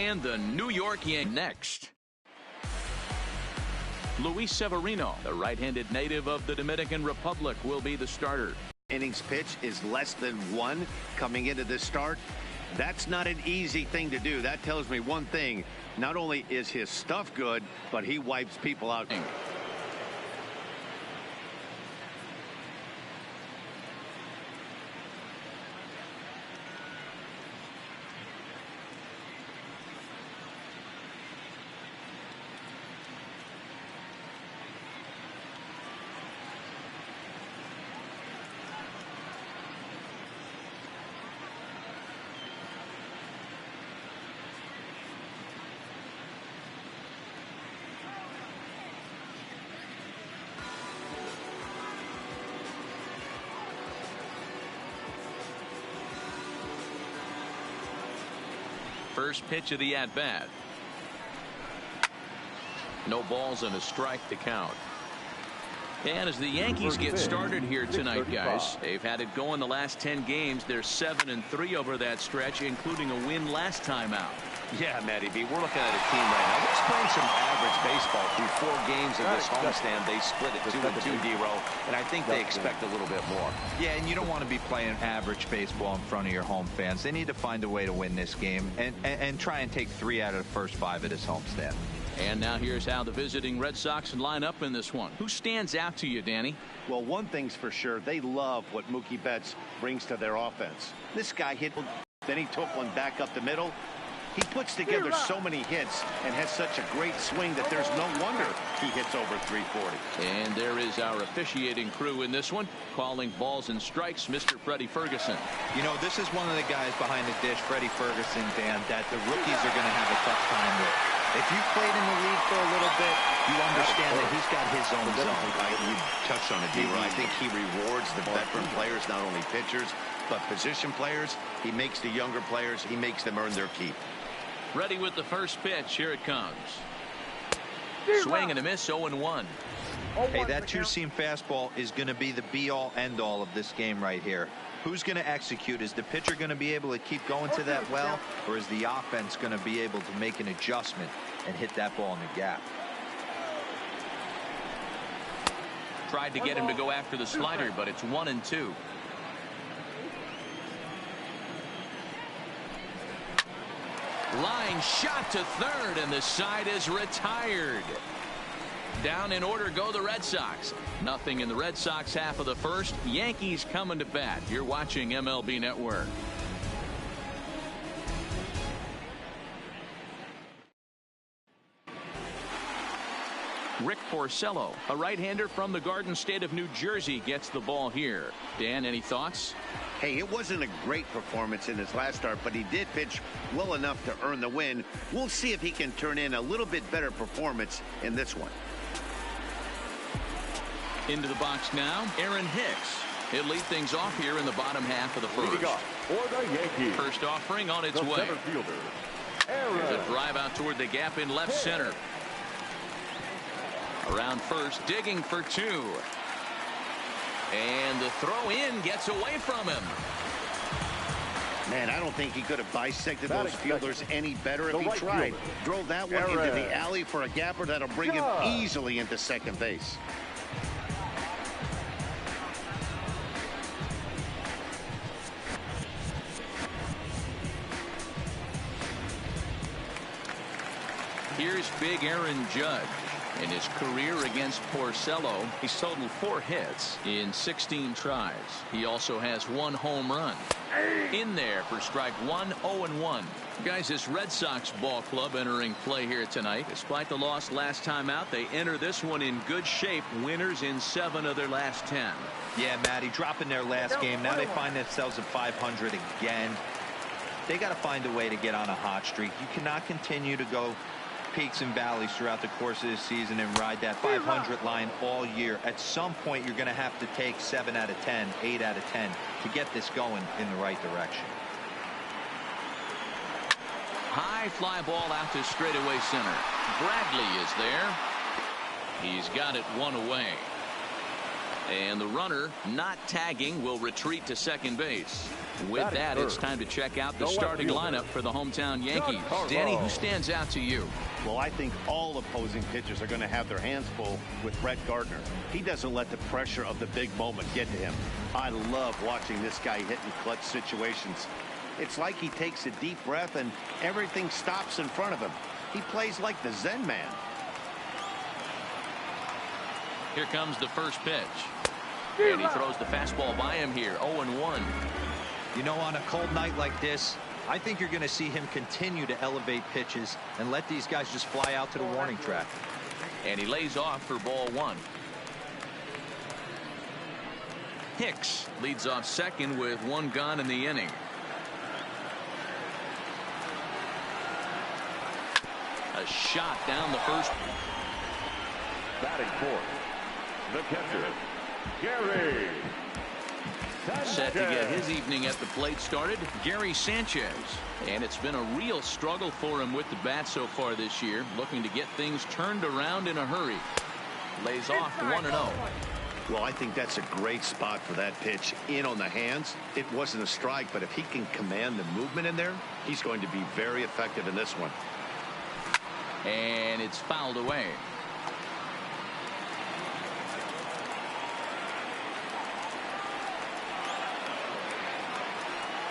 and the New York Yankees. Next, Luis Severino, the right-handed native of the Dominican Republic, will be the starter. Innings pitch is less than 1 coming into this start. That's not an easy thing to do. That tells me one thing. Not only is his stuff good, but he wipes people out. First pitch of the at-bat. No balls and a strike to count. And as the Yankees get started here tonight, guys, they've had it going the last 10 games. They're 7-3 over that stretch, including a win last time out. Yeah, Matty B, we're looking at a team right now that's playing some average baseball. Through 4 games in this homestand, they split it 2-2, D-Row, and I think they expect a little bit more. Yeah, and you don't want to be playing average baseball in front of your home fans. They need to find a way to win this game and try and take 3 out of the first 5 of this homestand. And now here's how the visiting Red Sox line up in this one. Who stands out to you, Danny? Well, one thing's for sure. They love what Mookie Betts brings to their offense. This guy hit, then he took one back up the middle. He puts together so many hits and has such a great swing that there's no wonder he hits over 340. And there is our officiating crew in this one, calling balls and strikes, Mr. Freddie Ferguson. You know, this is one of the guys behind the dish, Freddie Ferguson, Dan, that the rookies are going to have a tough time with. If you've played in the league for a little bit, you understand that he's got his own zone. You touched on it, D-Row. I think he rewards the veteran players, not only pitchers, but position players. He makes the younger players, he makes them earn their keep. Ready with the first pitch. Here it comes. Swing and a miss, 0-1. Hey, that two-seam fastball is going to be the be-all, end-all of this game right here. Who's going to execute? Is the pitcher going to be able to keep going to that well, or is the offense going to be able to make an adjustment and hit that ball in the gap? Tried to get him to go after the slider, but it's 1-2. Line shot to third, and the side is retired. Down in order go the Red Sox. Nothing in the Red Sox half of the first. Yankees coming to bat. You're watching MLB Network. Rick Porcello, a right-hander from the Garden State of New Jersey, gets the ball here. Dan, any thoughts? Hey, it wasn't a great performance in his last start, but he did pitch well enough to earn the win. We'll see if he can turn in a little bit better performance in this one. Into the box now, Aaron Hicks. He'll lead things off here in the bottom half of the first. For the Yankees, first offering on its way. There's a drive out toward the gap in left center. Around first, digging for 2. And the throw in gets away from him. Man, I don't think he could have bisected those fielders any better if he tried. Drove that one into the alley for a gapper that'll bring him easily into second base. Here's big Aaron Judge. In his career against Porcello, he's totaled 4 hits in 16 tries. He also has 1 home run. In there for strike 1, 0-1. Guys, this Red Sox ball club entering play here tonight. Despite the loss last time out, they enter this one in good shape. Winners in 7 of their last 10. Yeah, Matty, dropping their last game. Now they find themselves at 500 again. They got to find a way to get on a hot streak. You cannot continue to go peaks and valleys throughout the course of this season and ride that 500 line all year. At some point, you're going to have to take 7 out of 10, 8 out of 10 to get this going in the right direction. High fly ball out to straightaway center. Bradley is there. He's got it 1 away. And the runner not tagging will retreat to second base. With that, it's time to check out the starting lineup for the hometown Yankees. Danny, who stands out to you? Well, I think all opposing pitchers are going to have their hands full with Brett Gardner. He doesn't let the pressure of the big moment get to him. I love watching this guy hit in clutch situations. It's like he takes a deep breath and everything stops in front of him. He plays like the Zen man. Here comes the first pitch. And he throws the fastball by him here. 0-1. You know, on a cold night like this, I think you're going to see him continue to elevate pitches and let these guys just fly out to the warning track. And he lays off for ball one. Hicks leads off second with one gone in the inning. A shot down the first. Batting fourth, the catcher, Gary. Set to get his evening at the plate started, Gary Sanchez. And it's been a real struggle for him with the bat so far this year, looking to get things turned around in a hurry. Lays off 1-0. Well, I think that's a great spot for that pitch. In on the hands. It wasn't a strike, but if he can command the movement in there, he's going to be very effective in this one. And it's fouled away.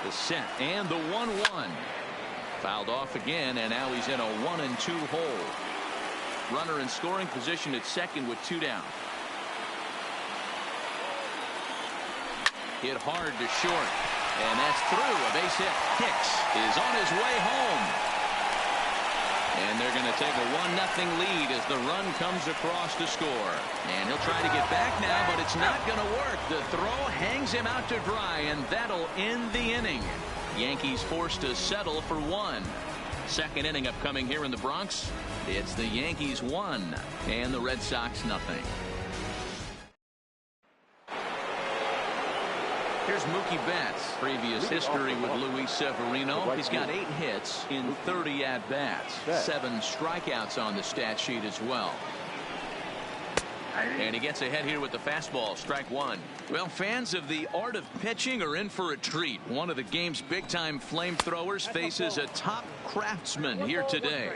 The set and the 1-1. Fouled off again, and now he's in a 1-2 hole. Runner in scoring position at second with two down. Hit hard to short, and that's through. A base hit. Hicks is on his way home. And they're going to take a 1-0 lead as the run comes across to score. And he'll try to get back now, but it's not going to work. The throw hangs him out to dry, and that'll end the inning. Yankees forced to settle for one. Second inning upcoming here in the Bronx. It's the Yankees 1 and the Red Sox 0. Here's Mookie Betts. Previous history with Luis Severino. He's got 8 hits in 30 at-bats. 7 strikeouts on the stat sheet as well. And he gets ahead here with the fastball. Strike one. Well, fans of the art of pitching are in for a treat. One of the game's big-time flamethrowers faces a top craftsman here today.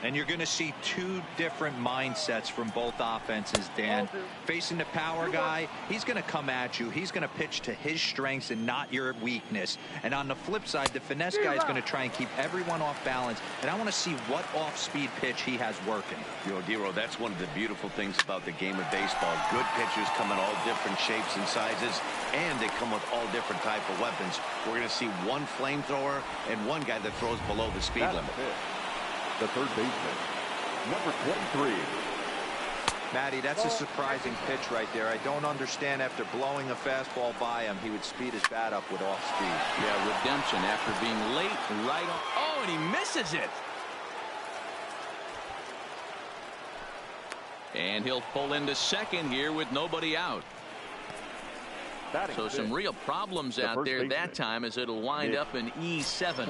And you're going to see two different mindsets from both offenses, Dan. Facing the power guy, he's going to come at you. He's going to pitch to his strengths and not your weakness. And on the flip side, the finesse guy is going to try and keep everyone off balance. And I want to see what off-speed pitch he has working. You know, Dero, that's one of the beautiful things about the game of baseball. Good pitchers come in all different shapes and sizes, and they come with all different type of weapons. We're going to see one flamethrower and one guy that throws below the speed limit. The third baseman, number 23. Matty, that's a surprising pitch right there. I don't understand after blowing a fastball by him, he would speed his bat up with off speed. Yeah, redemption after being late right on. Oh, and he misses it. And he'll pull into second here with nobody out. So some real problems out there that time as it'll wind up in E7.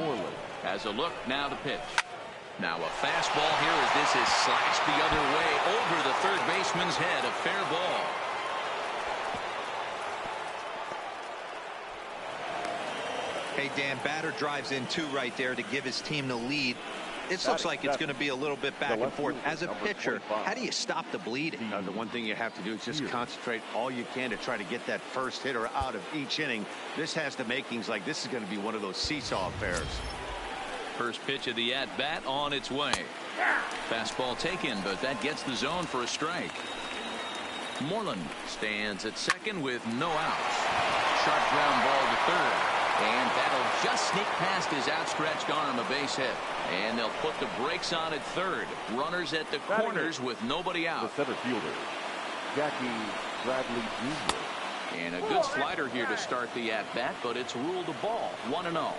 As a look, now the pitch. Now a fastball here as this is slashed the other way over the third baseman's head. A fair ball. Hey, Dan, batter drives in two right there to give his team the lead. It looks like it's going to be a little bit back and forth. As a pitcher, how do you stop the bleeding? The one thing you have to do is just concentrate all you can to try to get that first hitter out of each inning. This has the makings like this is going to be one of those seesaw affairs. First pitch of the at-bat on its way. Fastball taken, but that gets the zone for a strike. Moreland stands at second with no outs. Sharp ground ball to third. And that'll just sneak past his outstretched arm, a base hit. And they'll put the brakes on at third. Runners at the corners with nobody out. The center fielder, Jackie Bradley Jr. And a good slider here to start the at-bat, but it's ruled a ball. 1-0.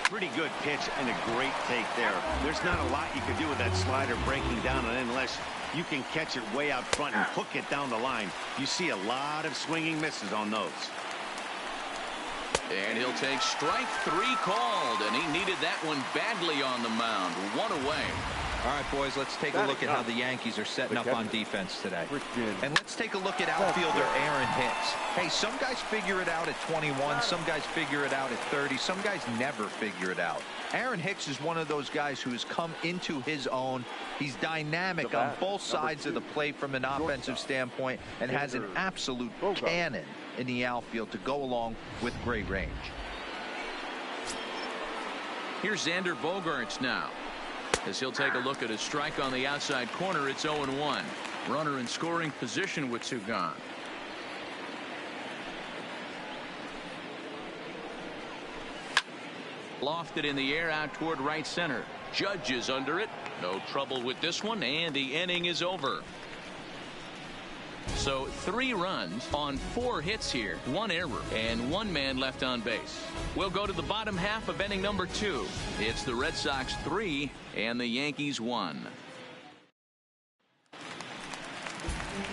Pretty good pitch and a great take there. There's not a lot you can do with that slider breaking down unless you can catch it way out front and hook it down the line. You see a lot of swinging misses on those. And he'll take strike three called, and he needed that one badly on the mound. One away. All right, boys, let's take a look at how the Yankees are setting up on defense today. And let's take a look at outfielder Aaron Hicks. Hey, some guys figure it out at 21. Some guys figure it out at 30. Some guys never figure it out. Aaron Hicks is one of those guys who has come into his own. He's dynamic on both sides of the plate from an offensive standpoint and has an absolute cannon in the outfield to go along with great range. Here's Xander Bogaerts now, as he'll take a look at a strike on the outside corner. It's 0-1. Runner in scoring position with two gone. Lofted in the air out toward right center. Judge is under it. No trouble with this one, and the inning is over. So 3 runs on 4 hits here, 1 error, and 1 man left on base. We'll go to the bottom half of inning number 2. It's the Red Sox 3 and the Yankees 1.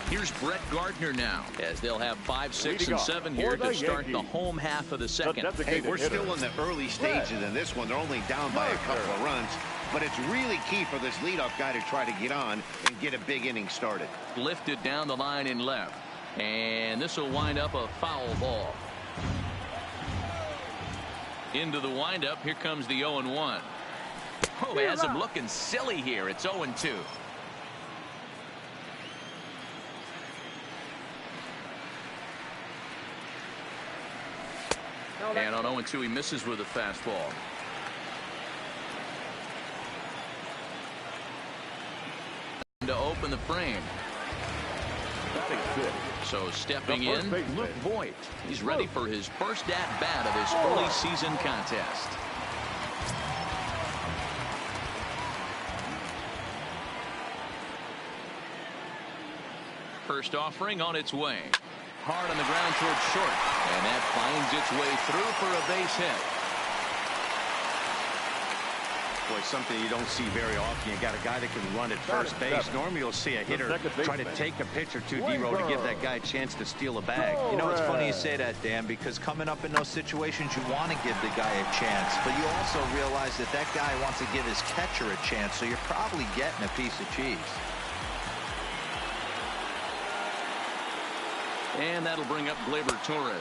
Here's Brett Gardner now, as they'll have 5, 6, and 7 here to start the home half of the second. Hey, we're still in the early stages in this one. They're only down by a couple of runs, but it's really key for this leadoff guy to try to get on and get a big inning started. Lifted down the line in left, and this will wind up a foul ball. Into the windup, here comes the 0-1. Oh, he has him looking silly here. It's 0-2. And on 0-2, he misses with a fastball. To open the frame. So stepping in, Luke Voigt. He's ready for his first at-bat of this early season contest. First offering on its way. Hard on the ground towards short, and that finds its way through for a base hit. Boy, something you don't see very often. You got a guy that can run at first base. Normally you'll see a hitter try to take a pitch or two, D-Row, to give that guy a chance to steal a bag. You know, it's funny you say that, Dan, because coming up in those situations, you want to give the guy a chance, but you also realize that that guy wants to give his catcher a chance, so you're probably getting a piece of cheese. And that'll bring up Gleyber Torres,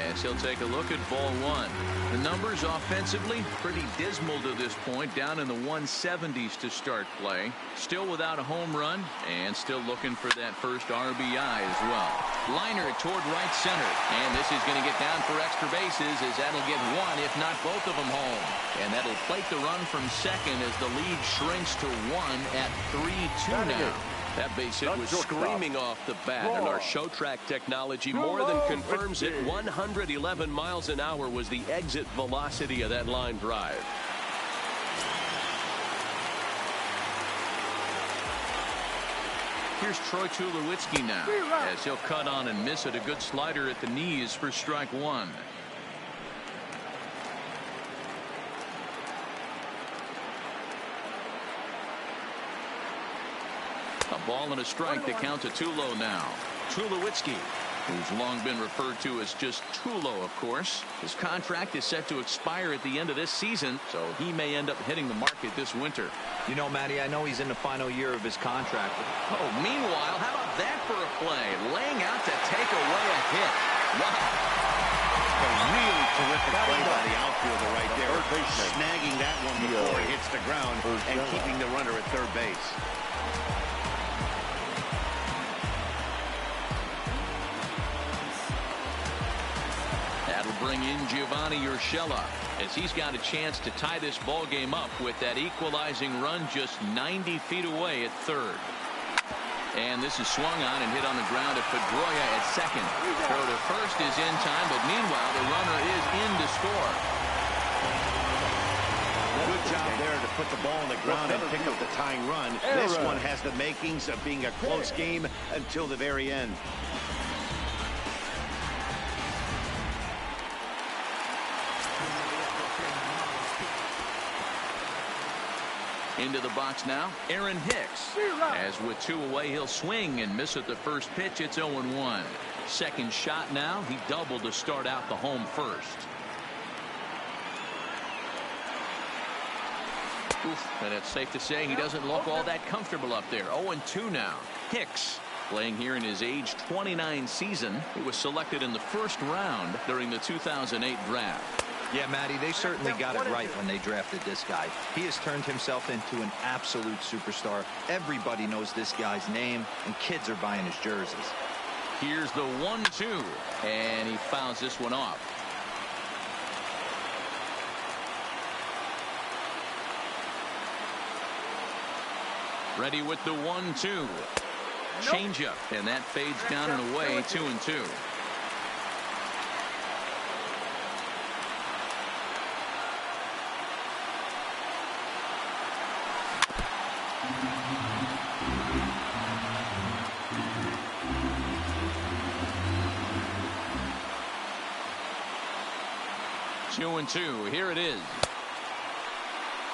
as he'll take a look at ball 1. The numbers offensively pretty dismal to this point, down in the 170s to start play. Still without a home run, and still looking for that first RBI as well. Liner toward right center, and this is going to get down for extra bases, as that'll get 1, if not both of them, home. And that'll plate the run from second as the lead shrinks to 1 at 3-2 now. That base hit was screaming off the bat, and our show track technology more than confirms it. 111 miles an hour was the exit velocity of that line drive. Here's Troy Tulowitzki now, as he'll cut on and miss it. A good slider at the knees for strike 1. A ball and a strike to count to Tulo now. Tulowitzki, who's long been referred to as just Tulo, of course. His contract is set to expire at the end of this season, so he may end up hitting the market this winter. You know, Matty, I know he's in the final year of his contract. Oh, meanwhile, how about that for a play? Laying out to take away a hit. Wow. A really terrific play by the outfielder right there. Snagging that one before it hits the ground and keeping the runner at third base. Bring in Giovanni Urshela, as he's got a chance to tie this ball game up with that equalizing run just 90 feet away at third. And this is swung on and hit on the ground at Pedroia at second. Throw to first is in time, but meanwhile the runner is in to score. Good job there to put the ball on the ground and pick up the tying run. This one has the makings of being a close game until the very end. Into the box now, Aaron Hicks. As with 2 away, he'll swing and miss at the first pitch. It's 0-1. Second shot now. He doubled to start out the home first. Oof, and it's safe to say he doesn't look all that comfortable up there. 0-2 now. Hicks, playing here in his age 29 season. He was selected in the first round during the 2008 draft. Yeah, Matty, they certainly got it right when they drafted this guy. He has turned himself into an absolute superstar. Everybody knows this guy's name, and kids are buying his jerseys. Here's the 1-2, and he fouls this one off. Ready with the 1-2. Changeup, and that fades down and away. 2-2. Two and two. Here it is.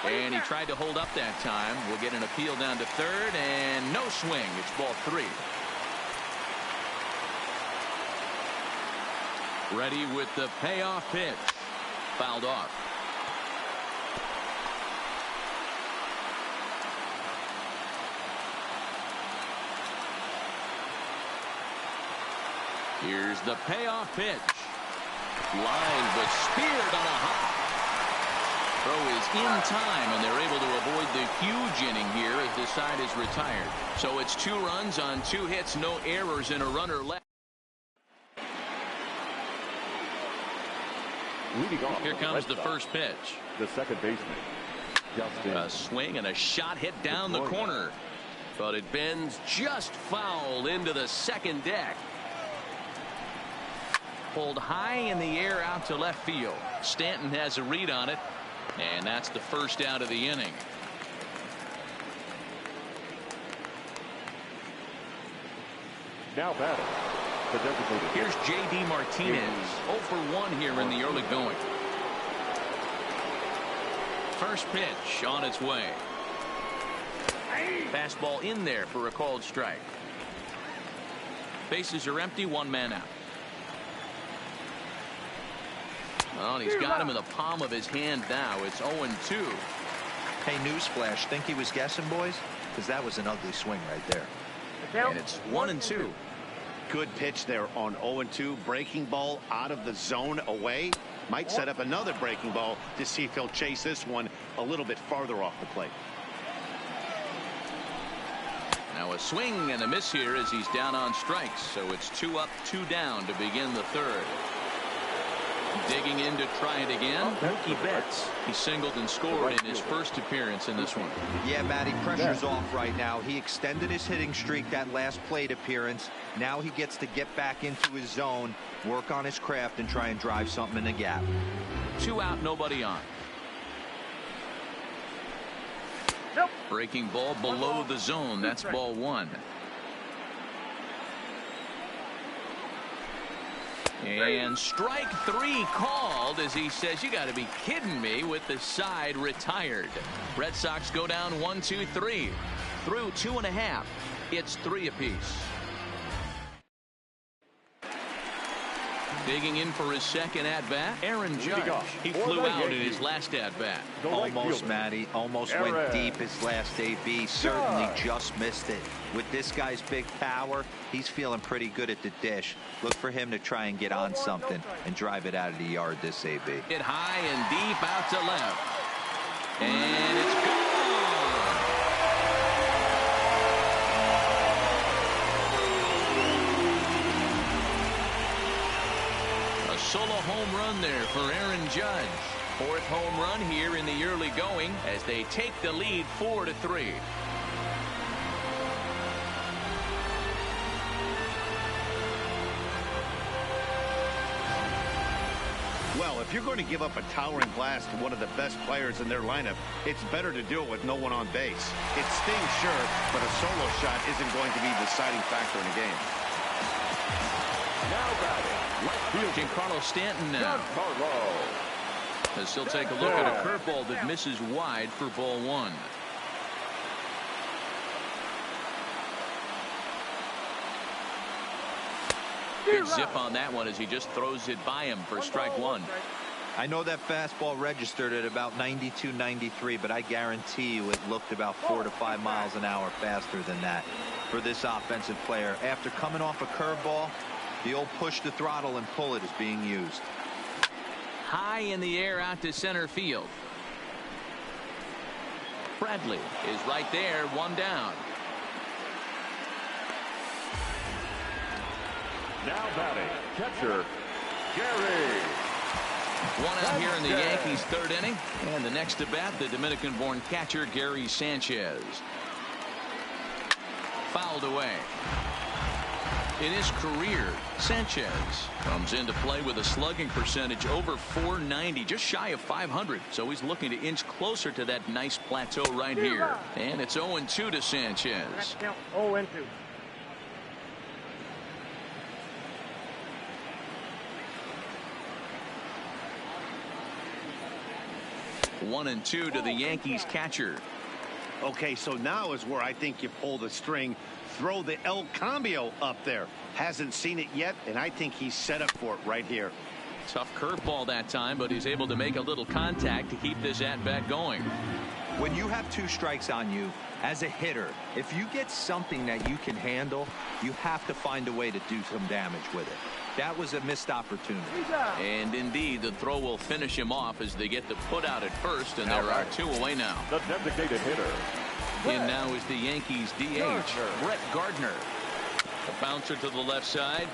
And he tried to hold up that time. We'll get an appeal down to third, and no swing. It's ball 3. Ready with the payoff pitch. Fouled off. Here's the payoff pitch. Line, but speared on a hop. Throw is in time, and they're able to avoid the huge inning here as the side is retired. So it's 2 runs on 2 hits, no errors, and a runner left. Here comes the first pitch. The second baseman, Justin. A swing and a shot hit down the corner. But it bends just foul into the second deck. Pulled high in the air out to left field. Stanton has a read on it, and that's the first out of the inning. Now batting, the designated. Here's J.D. Martinez. 0 for 1 here in the early going. First pitch on its way. Fastball in there for a called strike. Bases are empty, 1 man out. Well, and he's got him in the palm of his hand now. It's 0-2. Hey, newsflash, think he was guessing, boys? Because that was an ugly swing right there. And it's 1-2. Good pitch there on 0-2. Breaking ball out of the zone away. Might set up another breaking ball to see if he'll chase this one a little bit farther off the plate. Now a swing and a miss here as he's down on strikes. So it's 2 up, 2 down to begin the third. Digging in to try it again. Mookie Betts. He singled and scored in his first appearance in this one. Yeah, Matty, pressure's off right now. He extended his hitting streak that last plate appearance. Now he gets to get back into his zone, work on his craft, and try and drive something in the gap. 2 out, nobody on. Breaking ball below the zone. That's ball 1. And strike 3 called as he says, you got to be kidding me, with the side retired. Red Sox go down 1-2-3 through 2.5. It's 3 apiece. Digging in for his second at-bat, Aaron Judge. He flew out in his last at-bat. Almost, Matty. Almost went deep his last AB. Certainly just missed it. With this guy's big power, he's feeling pretty good at the dish. Look for him to try and get on something and drive it out of the yard this AB. Hit high and deep out to left. And it's gone. Solo home run there for Aaron Judge. 4th home run here in the early going as they take the lead 4-3. Well, if you're going to give up a towering blast to one of the best players in their lineup, it's better to do it with no one on base. It stings, sure, but a solo shot isn't going to be the deciding factor in a game. Now batting, left field. Giancarlo Stanton now. As he'll take a look at a curveball that misses wide for ball 1. Good zip on that one as he just throws it by him for strike 1. I know that fastball registered at about 92, 93, but I guarantee you it looked about 4 to 5 miles an hour faster than that for this offensive player. After coming off a curveball, the old push the throttle and pull it is being used. High in the air out to center field. Bradley is right there, one down. Now batting, catcher, Gary. One out here in the Yankees' third inning. And the next to bat, the Dominican-born catcher, Gary Sanchez. Fouled away. In his career, Sanchez comes into play with a slugging percentage over .490, just shy of .500. So he's looking to inch closer to that nice plateau right here. And it's 0-2 to Sanchez. 0-2. 1-2 to the Yankees catcher. Okay, so now is where I think you pull the string. Throw the El Cambio up there. Hasn't seen it yet, and I think he's set up for it right here. Tough curveball that time, but he's able to make a little contact to keep this at-bat going. When you have 2 strikes on you, as a hitter, if you get something that you can handle, you have to find a way to do some damage with it. That was a missed opportunity. And indeed, the throw will finish him off as they get the put out at first, and there are 2 away now. The designated hitter. In now is the Yankees DH, Brett Gardner. A bouncer to the left side.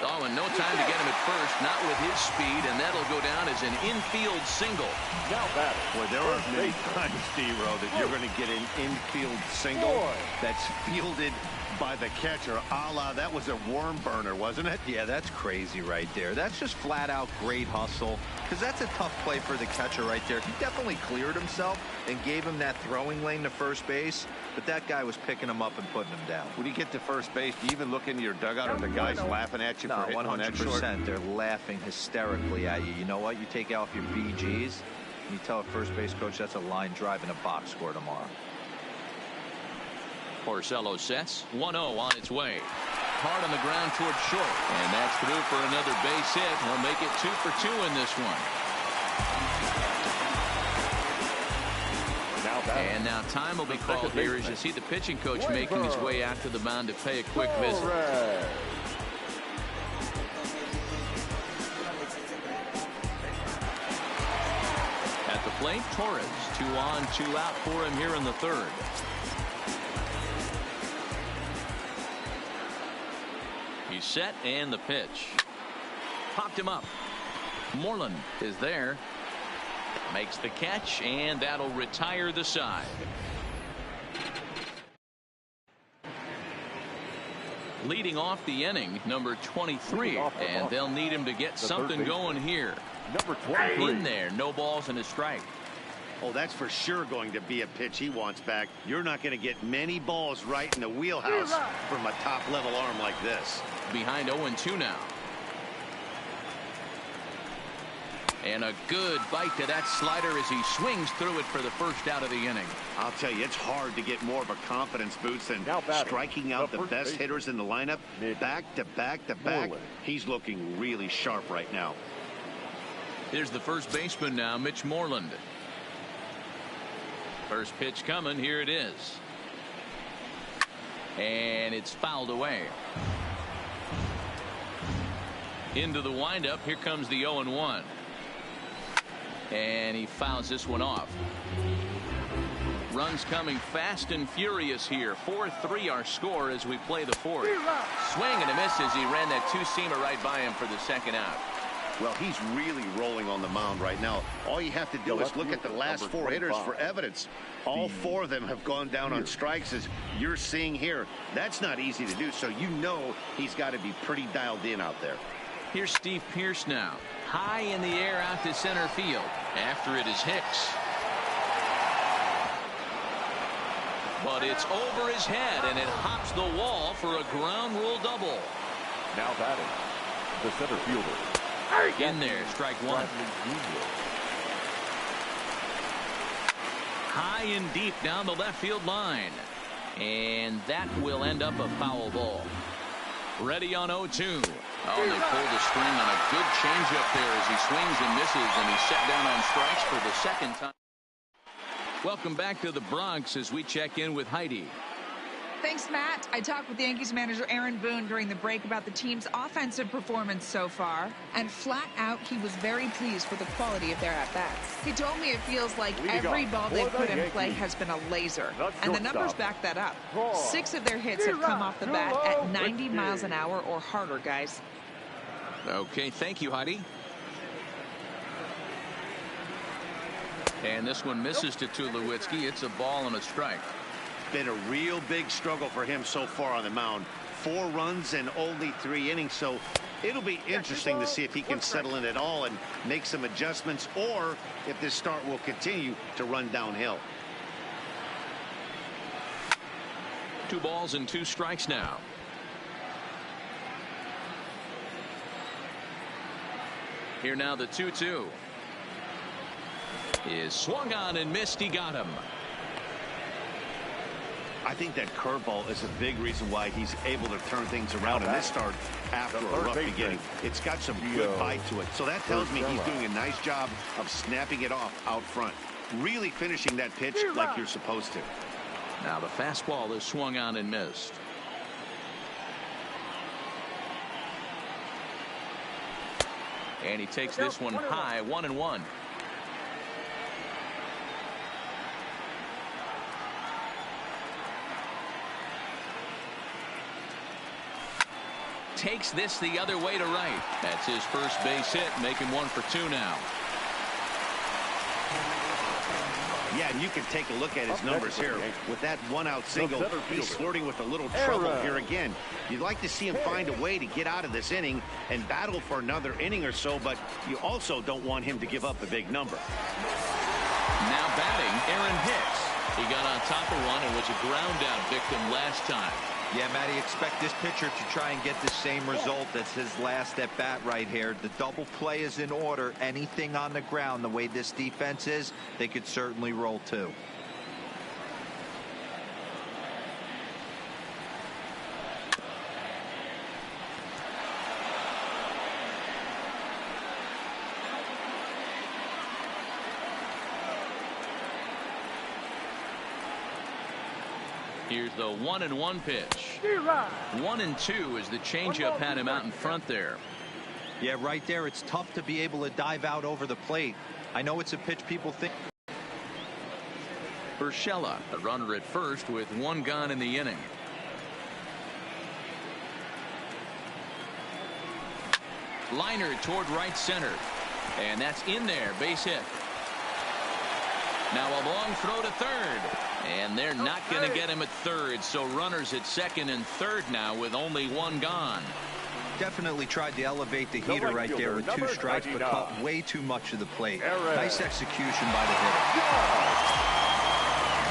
Oh, and no time to get him at first, not with his speed, and that'll go down as an infield single. Now batting. Boy, there are many times, D-Row, that you're going to get an infield single that's fielded by the catcher, a la that was a worm burner, wasn't it? Yeah, that's crazy right there. That's just flat out great hustle, because that's a tough play for the catcher right there. He definitely cleared himself and gave him that throwing lane to first base, but that guy was picking him up and putting him down. When you get to first base, do you even look into your dugout? Are the guys laughing at you for hitting on that short? 100%. They're laughing hysterically at you. You know what? You take off your BGs, and you tell a first base coach that's a line drive in a box score tomorrow. Porcello sets. 1-0 on its way. Hard on the ground towards short. And that's through for another base hit. He'll make it 2 for 2 in this one. And now time will be called here as you see the pitching coach making his way out to the mound to pay a quick visit. At the plate, Torres. 2 on, 2 out for him here in the third. He's set, and the pitch. Popped him up. Moreland is there. Makes the catch, and that'll retire the side. Leading off the inning, number 23, and they'll need him to get something going here. Number 23. In there, no balls and a strike. Oh, that's for sure going to be a pitch he wants back. You're not going to get many balls right in the wheelhouse from a top-level arm like this. Behind 0-2 now. And a good bite to that slider as he swings through it for the first out of the inning. I'll tell you, it's hard to get more of a confidence boost than striking out the best hitters in the lineup. Back to back to back. He's looking really sharp right now. Here's the first baseman now, Mitch Moreland. First pitch coming. Here it is. And it's fouled away. Into the windup. Here comes the 0-1. And he fouls this one off. Runs coming fast and furious here. 4-3 our score as we play the fourth. Swing and a miss as he ran that 2-seamer right by him for the second out. Well, he's really rolling on the mound right now. All you have to do is look at the last 4 hitters for evidence. All 4 of them have gone down on strikes, as you're seeing here. That's not easy to do, so you know he's got to be pretty dialed in out there. Here's Steve Pearce now. High in the air out to center field. After it is Hicks. But it's over his head, and it hops the wall for a ground rule double. Now batting, the center fielder. In there, strike 1. High and deep down the left field line. And that will end up a foul ball. Ready on 0-2. Oh, and they pull the string on a good changeup there as he swings and misses, and he's set down on strikes for the second time. Welcome back to the Bronx as we check in with Heidi. Thanks, Matt. I talked with Yankees manager Aaron Boone during the break about the team's offensive performance so far, and flat out, he was very pleased with the quality of their at-bats. He told me it feels like every ball they put in play has been a laser, and the numbers back that up. 6 of their hits have come off the bat at 90 miles an hour or harder, guys. Okay, thank you, Heidi. And this one misses to Tulowitzki. It's a ball and a strike. Been a real big struggle for him so far on the mound. 4 runs in only 3 innings, so it'll be interesting to see if he can settle in at all and make some adjustments, or if this start will continue to run downhill. 2 balls and 2 strikes now. Here now the 2-2 is swung on and missed. He got him. I think that curveball is a big reason why he's able to turn things around in this start after a rough beginning. It's got some good bite to it, so that tells me he's doing a nice job of snapping it off out front, really finishing that pitch like you're supposed to. Now the fastball is swung on and missed. And he takes this one high, 1-1. Takes this the other way to right. That's his first base hit, making 1 for 2 now. Yeah, and you can take a look at his numbers here. With that 1-out single, he's flirting with a little trouble here again. You'd like to see him find a way to get out of this inning and battle for another inning or so, but you also don't want him to give up a big number. Now batting, Aaron Hicks. He got on top of one and was a ground out victim last time. Yeah, Matty, expect this pitcher to try and get the same result as his last at bat right here. The double play is in order. Anything on the ground, the way this defense is, they could certainly roll 2. Here's the 1-1 pitch. 1-2 as the changeup had him out in front there. Yeah, right there. It's tough to be able to dive out over the plate. I know it's a pitch people think. Urshela, a runner at first with 1 gone in the inning. Liner toward right center. And that's in there. Base hit. Now a long throw to third. And they're not going to get him at third, so runners at second and third now with only 1 gone. Definitely tried to elevate the heater right there with 2 strikes, but caught way too much of the plate. Nice execution by the hitter.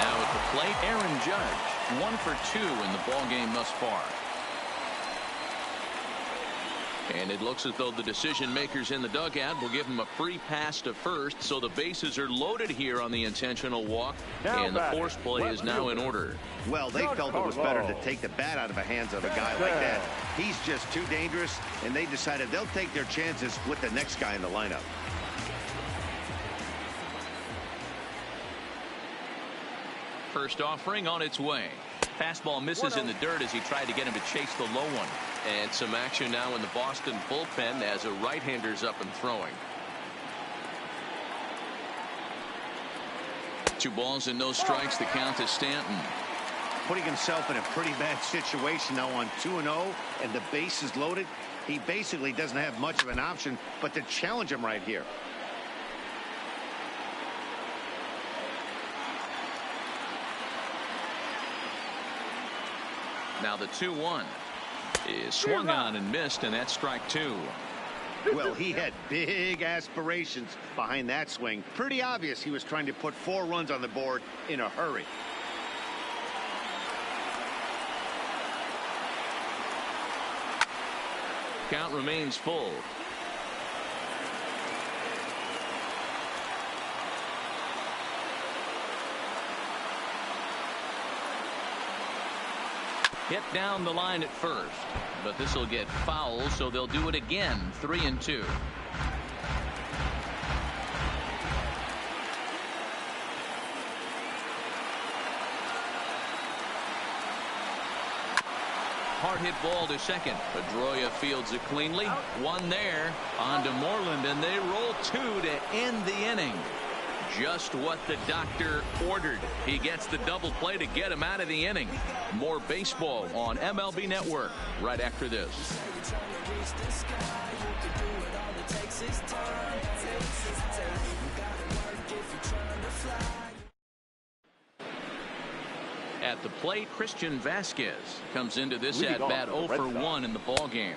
Now at the plate, Aaron Judge, 1 for 2 in the ballgame thus far. And it looks as though the decision makers in the dugout will give him a free pass to first, so the bases are loaded here on the intentional walk, and the force play is now in order. Well, they felt it was better to take the bat out of the hands of a guy like that. He's just too dangerous, and they decided they'll take their chances with the next guy in the lineup. First offering on its way. Fastball misses in the dirt as he tried to get him to chase the low one. And some action now in the Boston bullpen as a right-hander's up and throwing. 2 balls and no strikes. The count to Stanton. Putting himself in a pretty bad situation now on 2-0, and the base is loaded. He basically doesn't have much of an option but to challenge him right here. Now the 2-1 is swung on and missed, and that's strike 2. Well, he had big aspirations behind that swing. Pretty obvious he was trying to put 4 runs on the board in a hurry. Count remains full. Hit down the line at first, but this will get foul, so they'll do it again. 3-2. Hard hit ball to second. Pedroia fields it cleanly. One there. On to Moreland, and they roll two to end the inning. Just what the doctor ordered. He gets the double play to get him out of the inning. More baseball on MLB Network right after this. At the plate, Christian Vasquez comes into this at bat 0 for 1 in the ball game.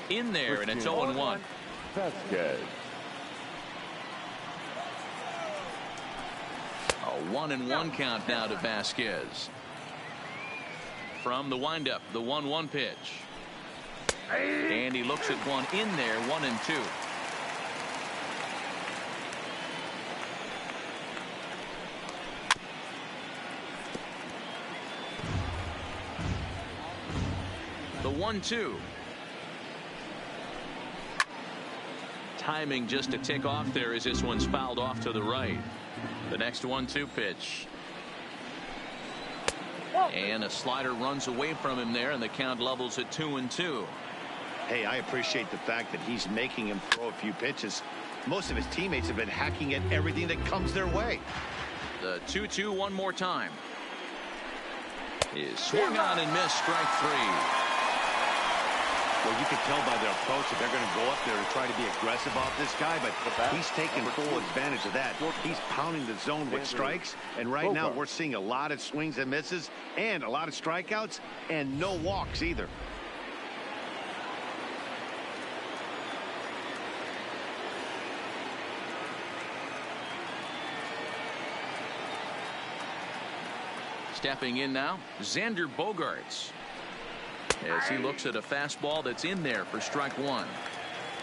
In there, and it's 0-1. Vasquez. A 1-1 count now to Vasquez. From the windup, the 1-1 pitch. And he looks at one in there, 1-2. The 1-2. Timing just a tick off there as this one's fouled off to the right. The next 1-2 pitch. And a slider runs away from him there, and the count levels at 2-2. Hey, I appreciate the fact that he's making him throw a few pitches. Most of his teammates have been hacking at everything that comes their way. The 2-2 one more time. Is swung on and missed, strike 3. Well, you can tell by their approach that they're going to go up there and try to be aggressive off this guy, but he's taking full advantage of that. He's pounding the zone with strikes, and right now we're seeing a lot of swings and misses and a lot of strikeouts and no walks either. Stepping in now, Xander Bogaerts, as he looks at a fastball that's in there for strike 1.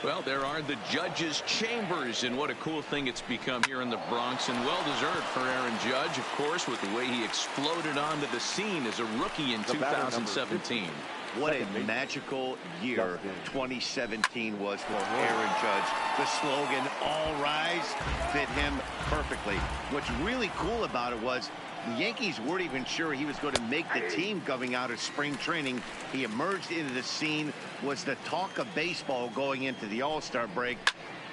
Well, there are the judges' chambers, and what a cool thing it's become here in the Bronx, and well-deserved for Aaron Judge, of course, with the way he exploded onto the scene as a rookie in 2017. What a magical year 2017 was for Aaron Judge. The slogan, "All Rise," fit him perfectly. What's really cool about it was the Yankees weren't even sure he was going to make the team coming out of spring training. He emerged into the scene, was the talk of baseball going into the All-Star break.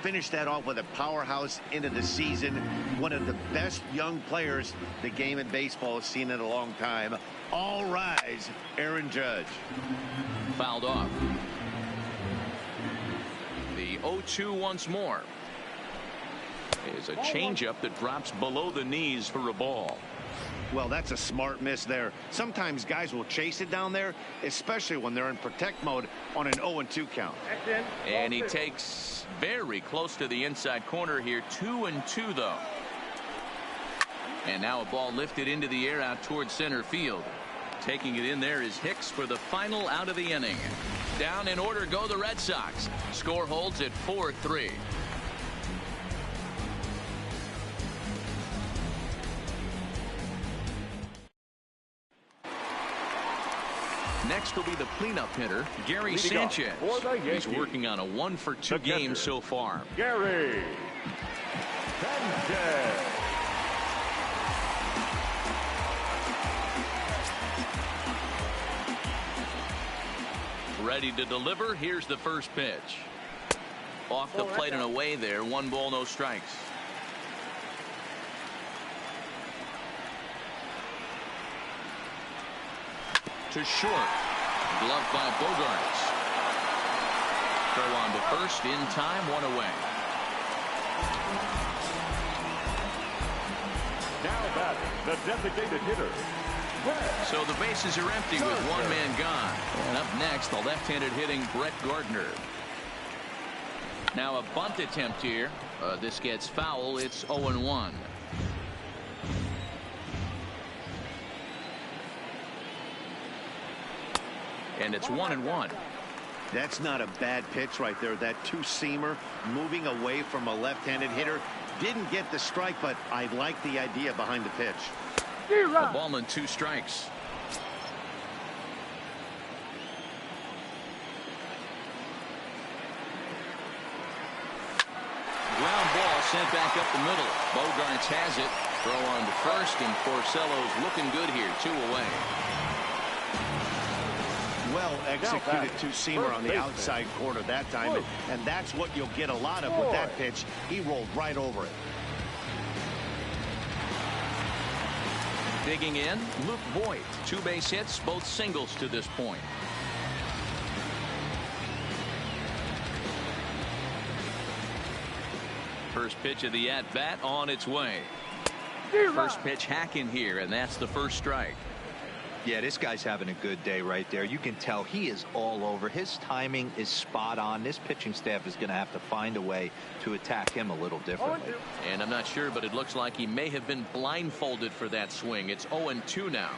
Finished that off with a powerhouse into the season. One of the best young players the game in baseball has seen in a long time. All rise, Aaron Judge. Fouled off. The 0-2 once more. Is a changeup that drops below the knees for a ball. Well, that's a smart miss there. Sometimes guys will chase it down there, especially when they're in protect mode on an 0-2 count. And he takes very close to the inside corner here. 2-2 though. And now a ball lifted into the air out towards center field. Taking it in there is Hicks for the final out of the inning. Down in order go the Red Sox. Score holds at 4-3. Next will be the cleanup hitter, Gary Sanchez. He's working on a 1-for-2 game so far. Gary Sanchez. Ready to deliver. Here's the first pitch. Off the plate and away there. 1 ball, no strikes. To short. Gloved by Bogaerts. Throw on to first in time, 1 away. Now batting, the designated hitter. So the bases are empty with 1 man gone. And up next, the left-handed hitting Brett Gardner. Now a bunt attempt here. This gets foul. It's 0-1. And it's 1-1. That's not a bad pitch right there. That two-seamer moving away from a left-handed hitter. Didn't get the strike, but I like the idea behind the pitch. A ball and 2 strikes. sent back up the middle. Bogarts has it. Throw on to first, and Porcello's looking good here. 2 away. Well executed two-seamer on the outside corner that time, and that's what you'll get a lot of with that pitch. He rolled right over it. Digging in, Luke Voigt. 2 base hits, both singles to this point. First pitch of the at-bat on its way. First pitch hacking here, and that's the first strike. Yeah, this guy's having a good day right there. You can tell he is all over. His timing is spot on. This pitching staff is going to have to find a way to attack him a little differently. And I'm not sure, but it looks like he may have been blindfolded for that swing. It's 0-2 now.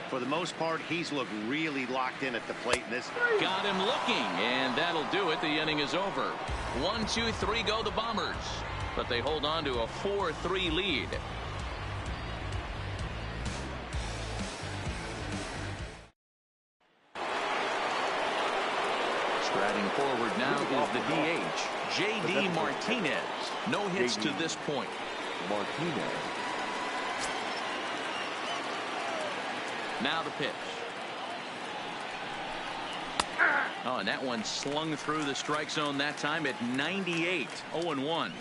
For the most part, he's looked really locked in at the plate in this. Got him looking, and that'll do it. The inning is over. 1, 2, 3 go the Bombers, but they hold on to a 4-3 lead. Striding forward now is the DH, J.D. Martinez. No hits to this point. Martinez. Now the pitch. Oh, and that one slung through the strike zone that time at 98. 0-1.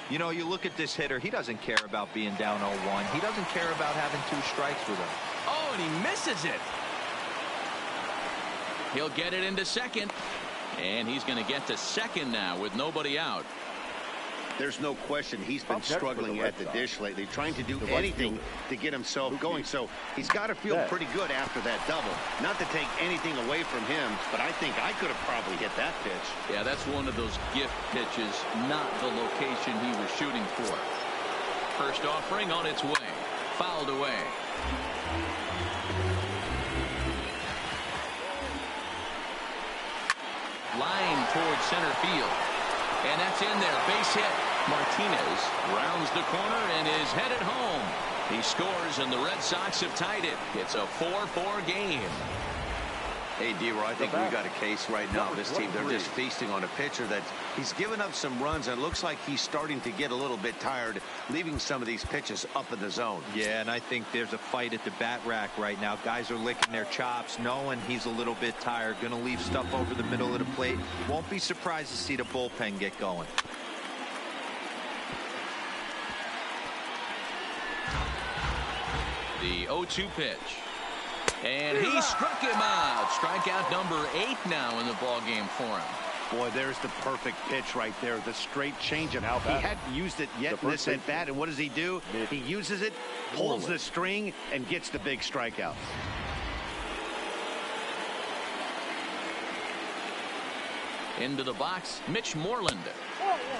You know, you look at this hitter. He doesn't care about being down 0-1. He doesn't care about having 2 strikes with him. Oh, and he misses it. He'll get it into second. And he's going to get to second now with nobody out. There's no question he's been struggling at the dish lately, trying to do anything to get himself going. So he's got to feel pretty good after that double. Not to take anything away from him, but I think I could have probably hit that pitch. Yeah, that's one of those gift pitches, not the location he was shooting for. First offering on its way. Fouled away. Line towards center field. And that's in there. Base hit. Martinez rounds the corner and is headed home. He scores, and the Red Sox have tied it. It's a 4-4 game. Hey, D-Roy, I think we got a case right now. This team, they're just feasting on a pitcher that he's given up some runs, and it looks like he's starting to get a little bit tired, leaving some of these pitches up in the zone. Yeah, and I think there's a fight at the bat rack right now. Guys are licking their chops, knowing he's a little bit tired, going to leave stuff over the middle of the plate. Won't be surprised to see the bullpen get going. The 0-2 pitch. And he struck him out. Strikeout number 8 now in the ball game for him. Boy, there's the perfect pitch right there. The straight changeup. He hadn't used it yet in this at bat, and what does he do? He uses it, pulls the string, and gets the big strikeout. Into the box, Mitch Moreland.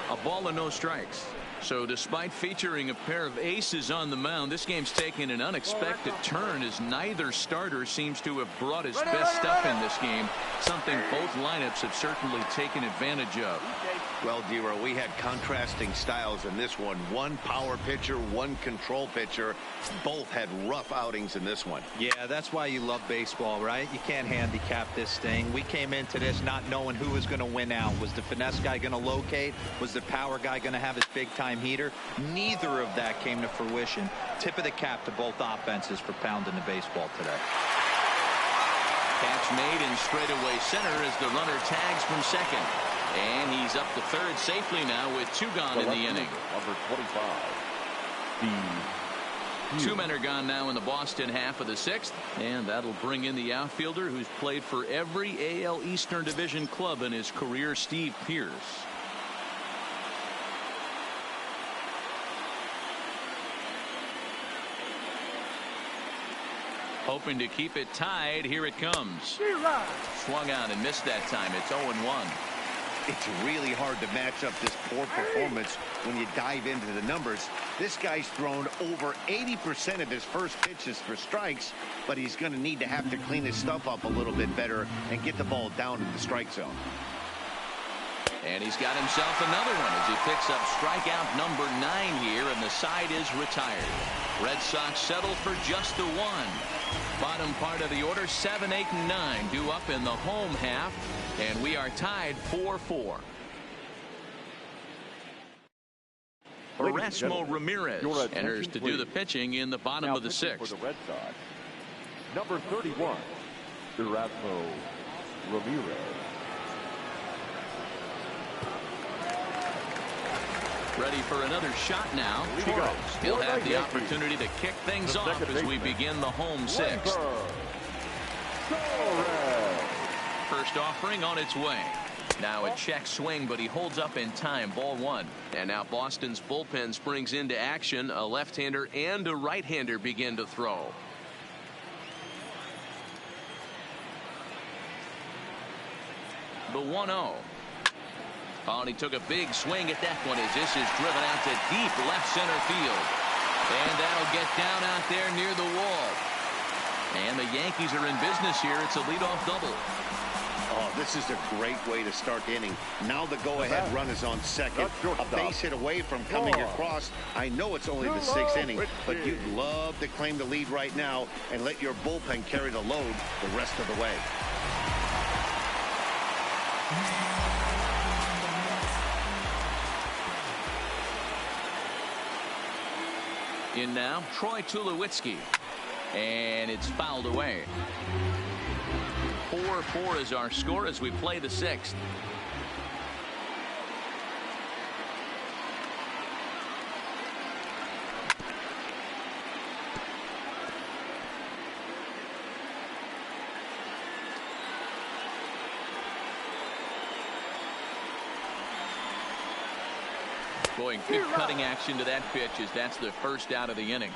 A ball and no strikes. So despite featuring a pair of aces on the mound, this game's taken an unexpected turn as neither starter seems to have brought his best stuff in this game, something both lineups have certainly taken advantage of. Well, D-Roy, we had contrasting styles in this one. One power pitcher, one control pitcher. Both had rough outings in this one. Yeah, that's why you love baseball, right? You can't handicap this thing. We came into this not knowing who was going to win out. Was the finesse guy going to locate? Was the power guy going to have his big-time heater? Neither of that came to fruition. Tip of the cap to both offenses for pounding the baseball today. Catch made in straightaway center as the runner tags from second. And he's up to third safely now with 2 gone in the inning. Number 25. 2 men are gone now in the Boston half of the 6th, and that'll bring in the outfielder who's played for every AL Eastern Division club in his career, Steve Pearce. Hoping to keep it tied. Here it comes. Swung out and missed that time. It's 0-1. It's really hard to match up this poor performance when you dive into the numbers. This guy's thrown over 80% of his first pitches for strikes, but he's going to need to have to clean his stuff up a little bit better and get the ball down in the strike zone. And he's got himself another one as he picks up strikeout number 9 here, and the side is retired. Red Sox settle for just the 1. Bottom part of the order, 7, 8, and 9 due up in the home half, and we are tied 4-4. Erasmo Ramirez enters to do the pitching in the bottom of the sixth. For the Red Sox, number 31, Erasmo Ramirez. Ready for another shot now. He'll have the opportunity to kick things off as we begin the home sixth. First offering on its way. Now a check swing, but he holds up in time. Ball one. And now Boston's bullpen springs into action. A left-hander and a right-hander begin to throw. The 1-0. Oh, and he took a big swing at that one as this is driven out to deep left center field. And that'll get down out there near the wall. And the Yankees are in business here. It's a leadoff double. Oh, this is a great way to start the inning. Now the go-ahead run is on second. A base hit away from coming across. I know it's only the sixth inning, but you'd love to claim the lead right now and let your bullpen carry the load the rest of the way. In now, Troy Tulowitzki. And it's fouled away. 4-4 is our score as we play the sixth. Boy, good cutting action to that pitch as that's the first out of the inning.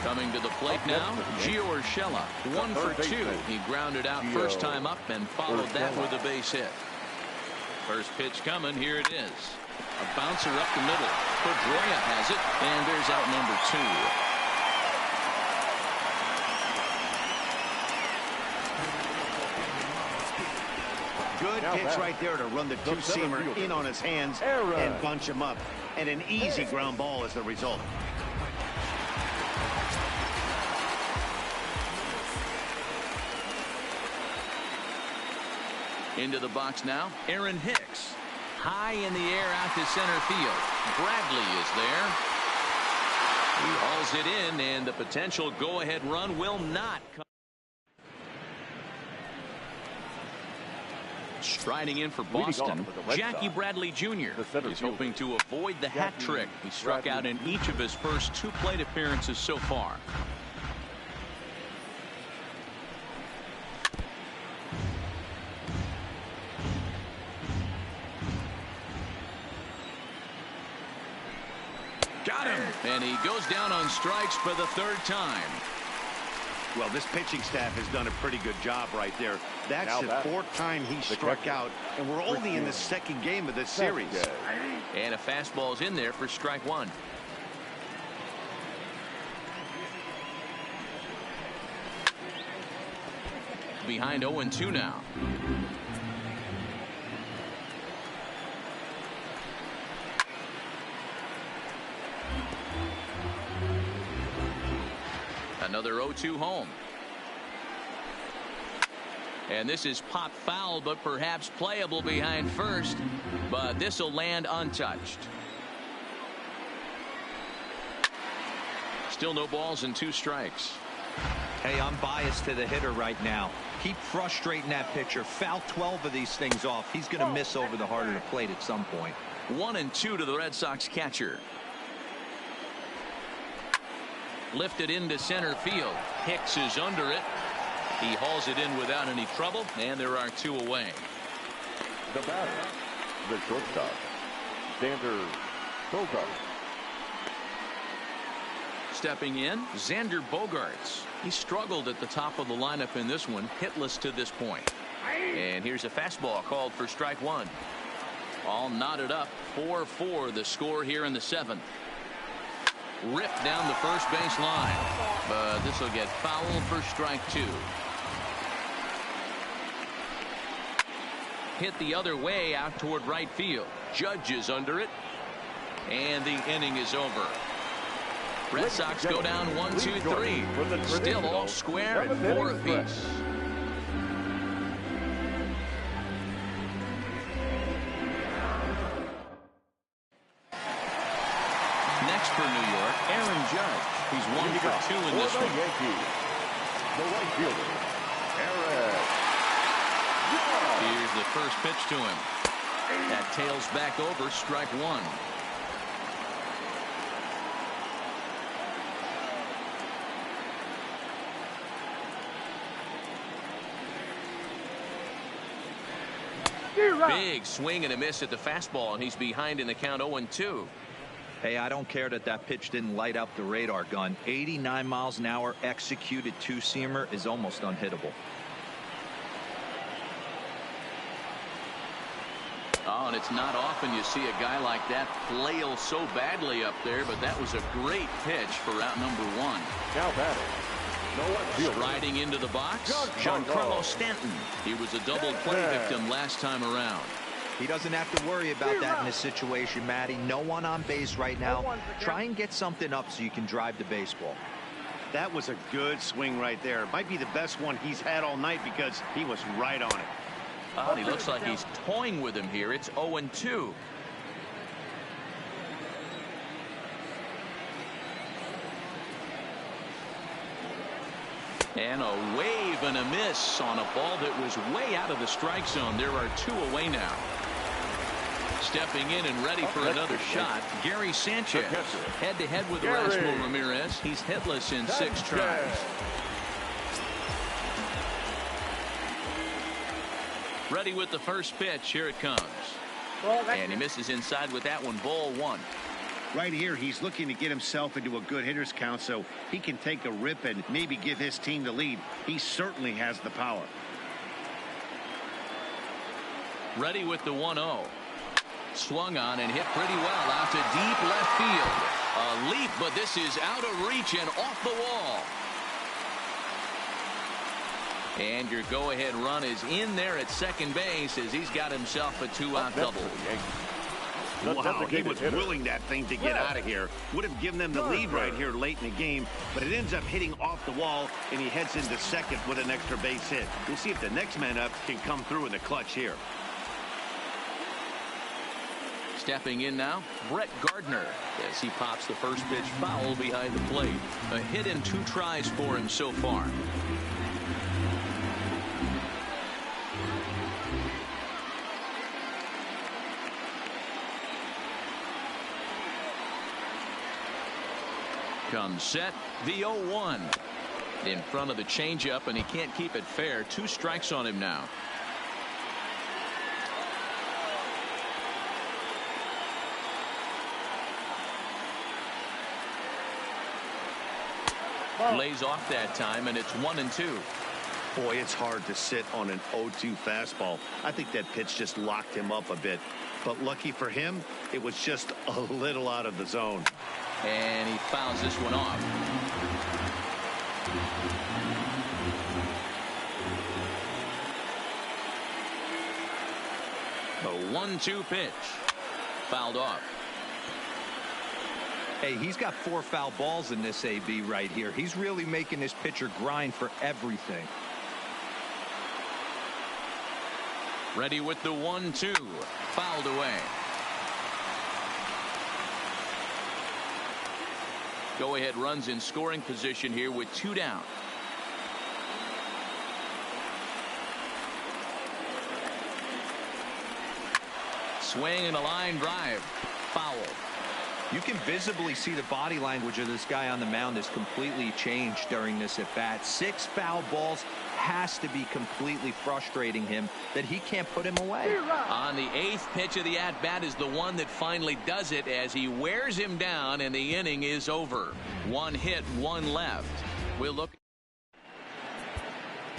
Coming to the plate now, Gio Urshela, 1 for 2. He grounded out first time up and followed that with a base hit. First pitch coming, here it is. A bouncer up the middle. Pedroia has it, and there's out number 2. Good pitch right there to run the two-seamer in on his hands and bunch him up. And an easy ground ball as the result. Into the box now, Aaron Hicks. High in the air out to center field. Bradley is there. He hauls it in, and the potential go-ahead run will not come. Striding in for Boston, Jackie Bradley Jr. is hoping to avoid the hat trick. He struck out in each of his first 2 plate appearances so far. Got him. And he goes down on strikes for the 3rd time. Well, this pitching staff has done a pretty good job right there. That's the 4th time he struck out, and we're only in the 2nd game of this series. And a fastball's in there for strike 1. Behind 0-2 now. Another 0-2 home. And this is pop foul, but perhaps playable behind first. But this will land untouched. Still no balls and 2 strikes. Hey, I'm biased to the hitter right now. Keep frustrating that pitcher. Foul 12 of these things off. He's going to miss over the heart of the plate at some point. 1-2 to the Red Sox catcher. Lifted into center field. Hicks is under it. He hauls it in without any trouble, and there are 2 away. The batter, the shortstop, Xander Bogaerts. Stepping in, Xander Bogaerts. He struggled at the top of the lineup in this one, hitless to this point. And here's a fastball called for strike 1. All knotted up, 4-4 the score here in the 7th. Ripped down the first base line, but this will get foul for strike 2. Hit the other way out toward right field. Judge is under it, and the inning is over. Red Sox go down 1-2-3. Still all square at 4 apiece. York, Aaron Judge. He's 1 for 2 in this one. Yankees, the right fielder, Aaron Judge. Here's the first pitch to him. That tails back over, strike 1. Big swing and a miss at the fastball, and he's behind in the count 0-2. Hey, I don't care that pitch didn't light up the radar gun. 89 miles an hour executed two-seamer is almost unhittable. Oh, and it's not often you see a guy like that flail so badly up there, but that was a great pitch for out number 1. Now batting, Striding into the box, Giancarlo Stanton. He was a double play victim last time around. He doesn't have to worry about that in this situation, Matty. No one on base right now. Try and get something up so you can drive the baseball. That was a good swing right there. Might be the best one he's had all night because he was right on it. Oh, he looks like he's toying with him here. It's 0-2. And a wave and a miss on a ball that was way out of the strike zone. There are 2 away now. Stepping in and ready for another shot, Gary Sanchez. Head-to-head with Erasmo Ramirez. He's hitless in 6 tries. Ready with the first pitch. Here it comes. And he misses inside with that one. Ball 1. Right here, he's looking to get himself into a good hitter's count so he can take a rip and maybe give his team the lead. He certainly has the power. Ready with the 1-0. Swung on and hit pretty well out to deep left field. A leap, but this is out of reach and off the wall. And your go-ahead run is in there at second base as he's got himself a 2-out double. Wow, he was willing that thing to get out of here. Would have given them the lead right here late in the game, but it ends up hitting off the wall, and he heads into second with an extra base hit. We'll see if the next man up can come through in the clutch here. Stepping in now, Brett Gardner, as he pops the first pitch foul behind the plate. A hit in 2 tries for him so far. Comes set, the 0-1. In front of the changeup, and he can't keep it fair. 2 strikes on him now. Lays off that time, and it's 1-2. Boy, it's hard to sit on an 0-2 fastball. I think that pitch just locked him up a bit. But lucky for him, it was just a little out of the zone. And he fouls this one off. The 1-2 pitch. Fouled off. Hey, he's got 4 foul balls in this AB right here. He's really making this pitcher grind for everything. Ready with the 1-2. Fouled away. Go-ahead runs in scoring position here with 2 down. Swing and a line drive. Foul. You can visibly see the body language of this guy on the mound has completely changed during this at-bat. 6 foul balls has to be completely frustrating him that he can't put him away. On the 8th pitch of the at-bat is the one that finally does it as he wears him down, and the inning is over. 1 hit, 1 left. We'll look.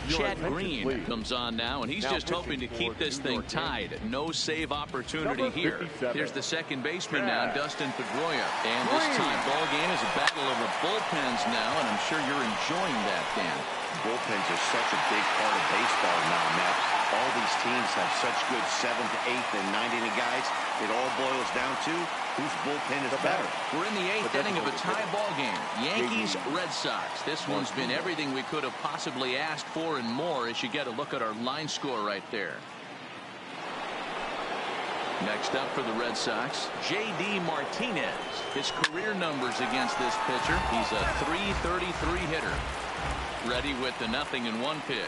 Chad Green comes on now, and he's just hoping to keep this thing tied. No save opportunity here. Here's the second baseman now, Dustin Pedroia. And this tie ball game is a battle of the bullpens now, and I'm sure you're enjoying that, Dan. Bullpens are such a big part of baseball now, Matt. All these teams have such good 7th, 8th, and 9th inning guys. It all boils down to whose bullpen is better. We're in the 8th inning of a tie ball game. Yankees, Red Sox. This one's been everything we could have possibly asked for and more as you get a look at our line score right there. Next up for the Red Sox, J.D. Martinez. His career numbers against this pitcher. He's a .333 hitter. Ready with the 0-1 pitch.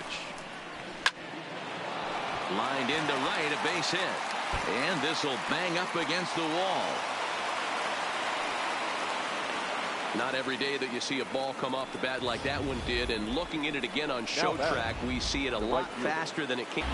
Lined into right, a base hit. And this will bang up against the wall. Not every day that you see a ball come off the bat like that one did. And looking at it again on show track, we see it a lot faster than it came.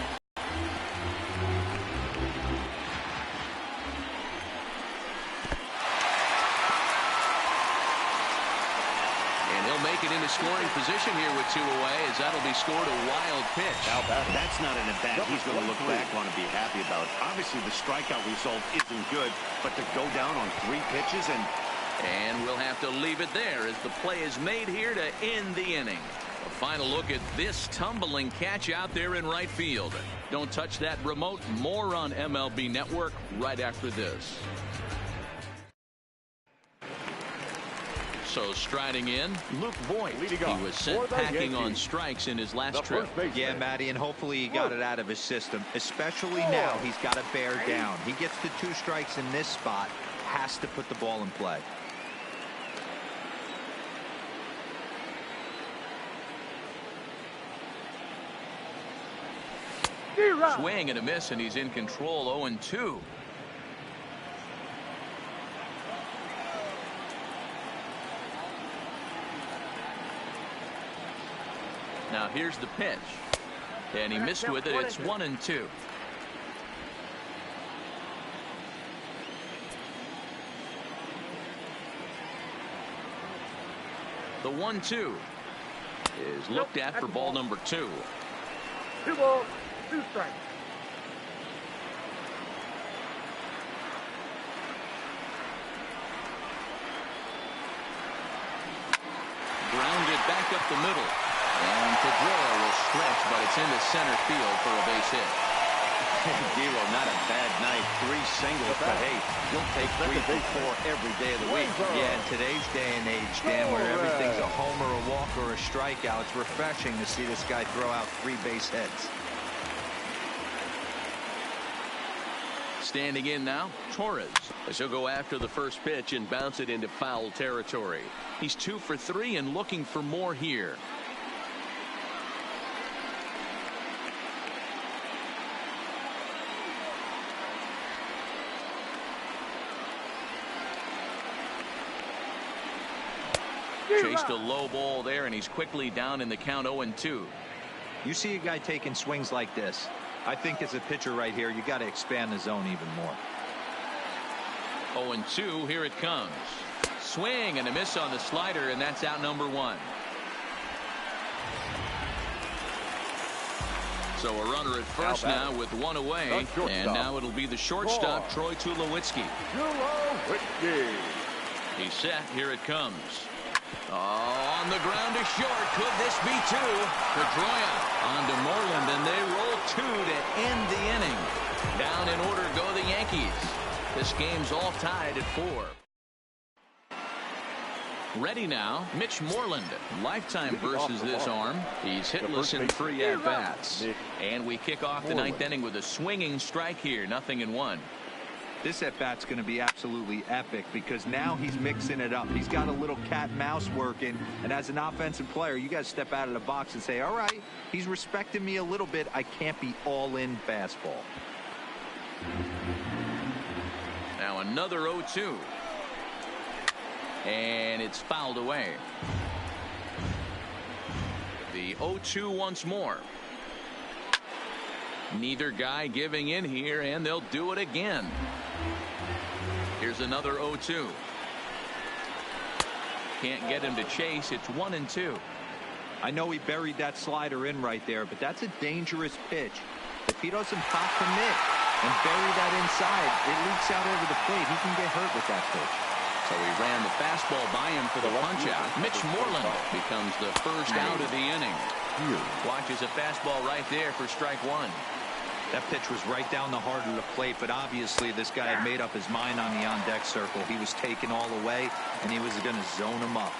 Make it into scoring position here with 2 away, as that'll be scored a wild pitch. Now that's not an at-bat he's going to look back on and be happy about. Obviously, the strikeout result isn't good, but to go down on 3 pitches and we'll have to leave it there as the play is made here to end the inning. A final look at this tumbling catch out there in right field. Don't touch that remote. More on MLB Network right after this. So striding in, Luke Voigt. He was sent packing on strikes in his last trip. Yeah, Matty, and hopefully he got it out of his system. Especially now, he's got to bear down. He gets the 2 strikes in this spot, has to put the ball in play. Swing and a miss, and he's in control. 0-2. Now here's the pitch, and he missed with it. It's 1-2. The 1-2 is looked at for ball number 2. 2 balls, 2 strikes. Grounded back up the middle. And Pedroia will stretch, but it's into center field for a base hit. Giro, not a bad night. 3 singles, but hey, you'll take 3 for 4 every day of the week. Yeah, in today's day and age, Dan, where everything's a homer, a walk, or a strikeout, it's refreshing to see this guy throw out 3 base hits. Standing in now, Torres, as he'll go after the first pitch and bounce it into foul territory. He's 2 for 3 and looking for more here. Chased a low ball there, and he's quickly down in the count. 0-2. You see a guy taking swings like this. I think as a pitcher right here, you got to expand the zone even more. 0-2. Here it comes. Swing and a miss on the slider, and that's out number 1. So a runner at first now with 1 away, and now it'll be the shortstop, Troy Tulowitzki. He's set. Here it comes. On the ground to short. Could this be 2? Pedroia on to Moreland, and they roll 2 to end the inning. Down in order go the Yankees. This game's all tied at 4. Ready now, Mitch Moreland. Lifetime versus this arm. He's hitless in 3 at-bats. And we kick off the 9th inning with a swinging strike here. 0-1. This at-bat's going to be absolutely epic because now he's mixing it up. He's got a little cat and mouse working, and as an offensive player, you got to step out of the box and say, all right, he's respecting me a little bit. I can't be all-in fastball. Now another 0-2. And it's fouled away. The 0-2 once more. Neither guy giving in here, and they'll do it again. Here's another 0-2. Can't get him to chase. It's 1-2. I know he buried that slider in right there, but that's a dangerous pitch. If he doesn't pop commit and bury that inside, it leaks out over the plate. He can get hurt with that pitch. So he ran the fastball by him for the punch-out. Mitch Moreland becomes the first out of the inning. Watches a fastball right there for strike 1. That pitch was right down the heart of the plate, but obviously this guy had made up his mind on the on-deck circle. He was taken all away, and he was going to zone him up.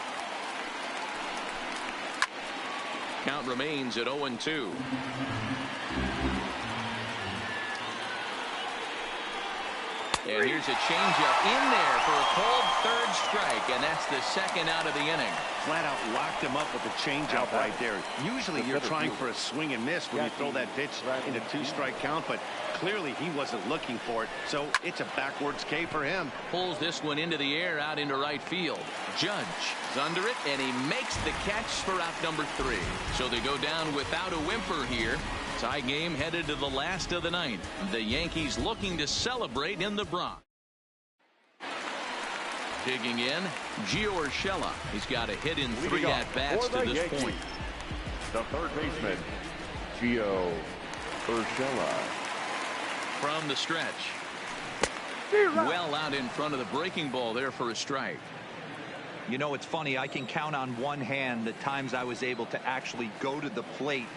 Count remains at 0-2. And here's a changeup in there for a called third strike, and that's the second out of the inning. Flat out locked him up with a changeup right there. Usually you're trying for a swing and miss when you throw that pitch in a 2-strike count, but clearly he wasn't looking for it, so it's a backwards K for him. Pulls this one into the air out into right field. Judge is under it, and he makes the catch for out number 3. So they go down without a whimper here. Tie game headed to the last of the ninth. The Yankees looking to celebrate in the Bronx. Digging in, Gio Urshela. He's got a hit in 3 at-bats to this point. The third baseman, Gio Urshela. From the stretch. Well out in front of the breaking ball there for a strike. You know, it's funny. I can count on one hand the times I was able to actually go to the plate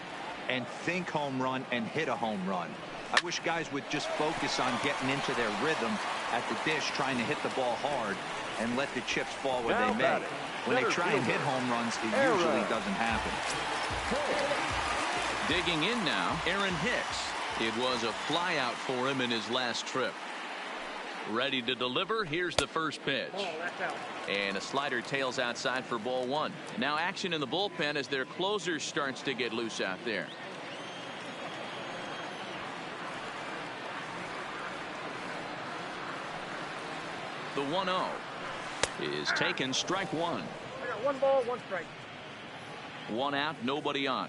and think home run and hit a home run. I wish guys would just focus on getting into their rhythm at the dish, trying to hit the ball hard and let the chips fall where they may. When they try and hit home runs, it usually doesn't happen. Digging in now, Aaron Hicks. It was a fly out for him in his last trip. Ready to deliver. Here's the first pitch. And a slider tails outside for ball 1. Now action in the bullpen as their closer starts to get loose out there. The 1-0 is taken, strike 1. I got 1 ball, 1 strike. 1 out, nobody on.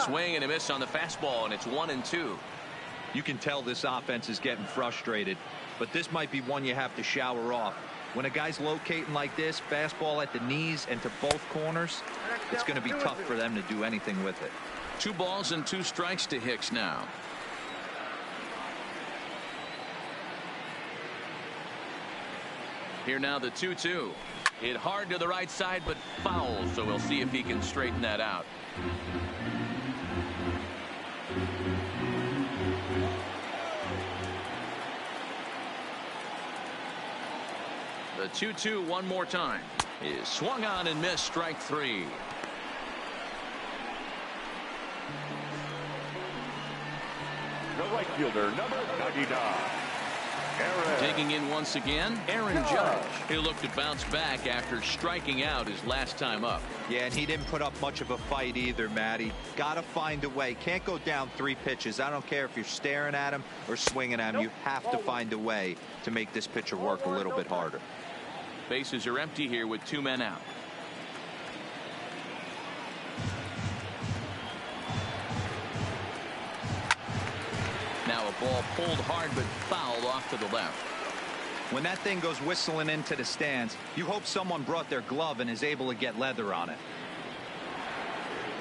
Swing and a miss on the fastball, and it's 1-2. You can tell this offense is getting frustrated, but this might be one you have to shower off. When a guy's locating like this, fastball at the knees and to both corners, it's going to be tough for them to do anything with it. 2 balls and 2 strikes to Hicks now. Here now the 2-2. Hit hard to the right side, but foul, so we'll see if he can straighten that out. The 2-2 one more time is swung on and missed, strike 3. The right fielder, number 99. Digging in once again, Aaron Judge. He looked to bounce back after striking out his last time up. Yeah, and he didn't put up much of a fight either, Matty. Got to find a way. Can't go down 3 pitches. I don't care if you're staring at him or swinging at him. You have to find a way to make this pitcher work a little bit harder. Bases are empty here with 2 men out. Now a ball pulled hard but fouled off to the left. When that thing goes whistling into the stands, you hope someone brought their glove and is able to get leather on it.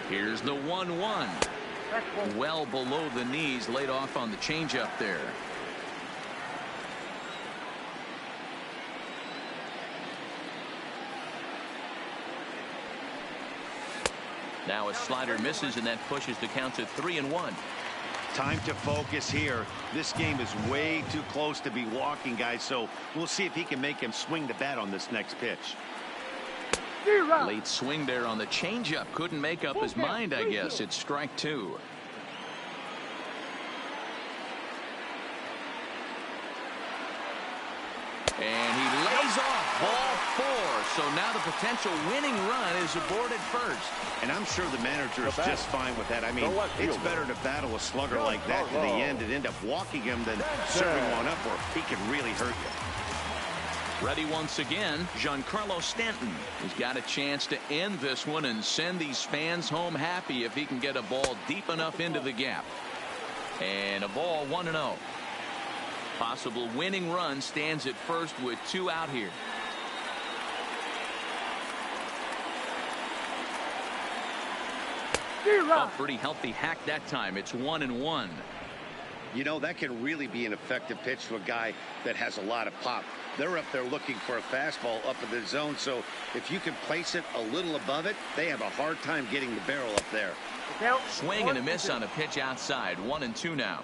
Here's the 1-1. Well below the knees, laid off on the changeup there. Now a slider misses, and that pushes the count to 3-1. Time to focus here. This game is way too close to be walking, guys, so we'll see if he can make him swing the bat on this next pitch. Late swing there on the changeup. Couldn't make up his mind, I guess. It's strike 2. And he lays off ball 4. So now the potential winning run is aborted first. And I'm sure the manager is just fine with that. I mean, it's better to battle a slugger like that to the end and end up walking him than serving one up where he can really hurt you. Ready once again, Giancarlo Stanton. He's got a chance to end this one and send these fans home happy if he can get a ball deep enough into the gap. And a ball, 1-0. Possible winning run stands at first with 2 out here. A pretty healthy hack that time. It's 1-1. You know, that can really be an effective pitch to a guy that has a lot of pop. They're up there looking for a fastball up in the zone, so if you can place it a little above it, they have a hard time getting the barrel up there. Swing and a miss on a pitch outside. 1-2 now.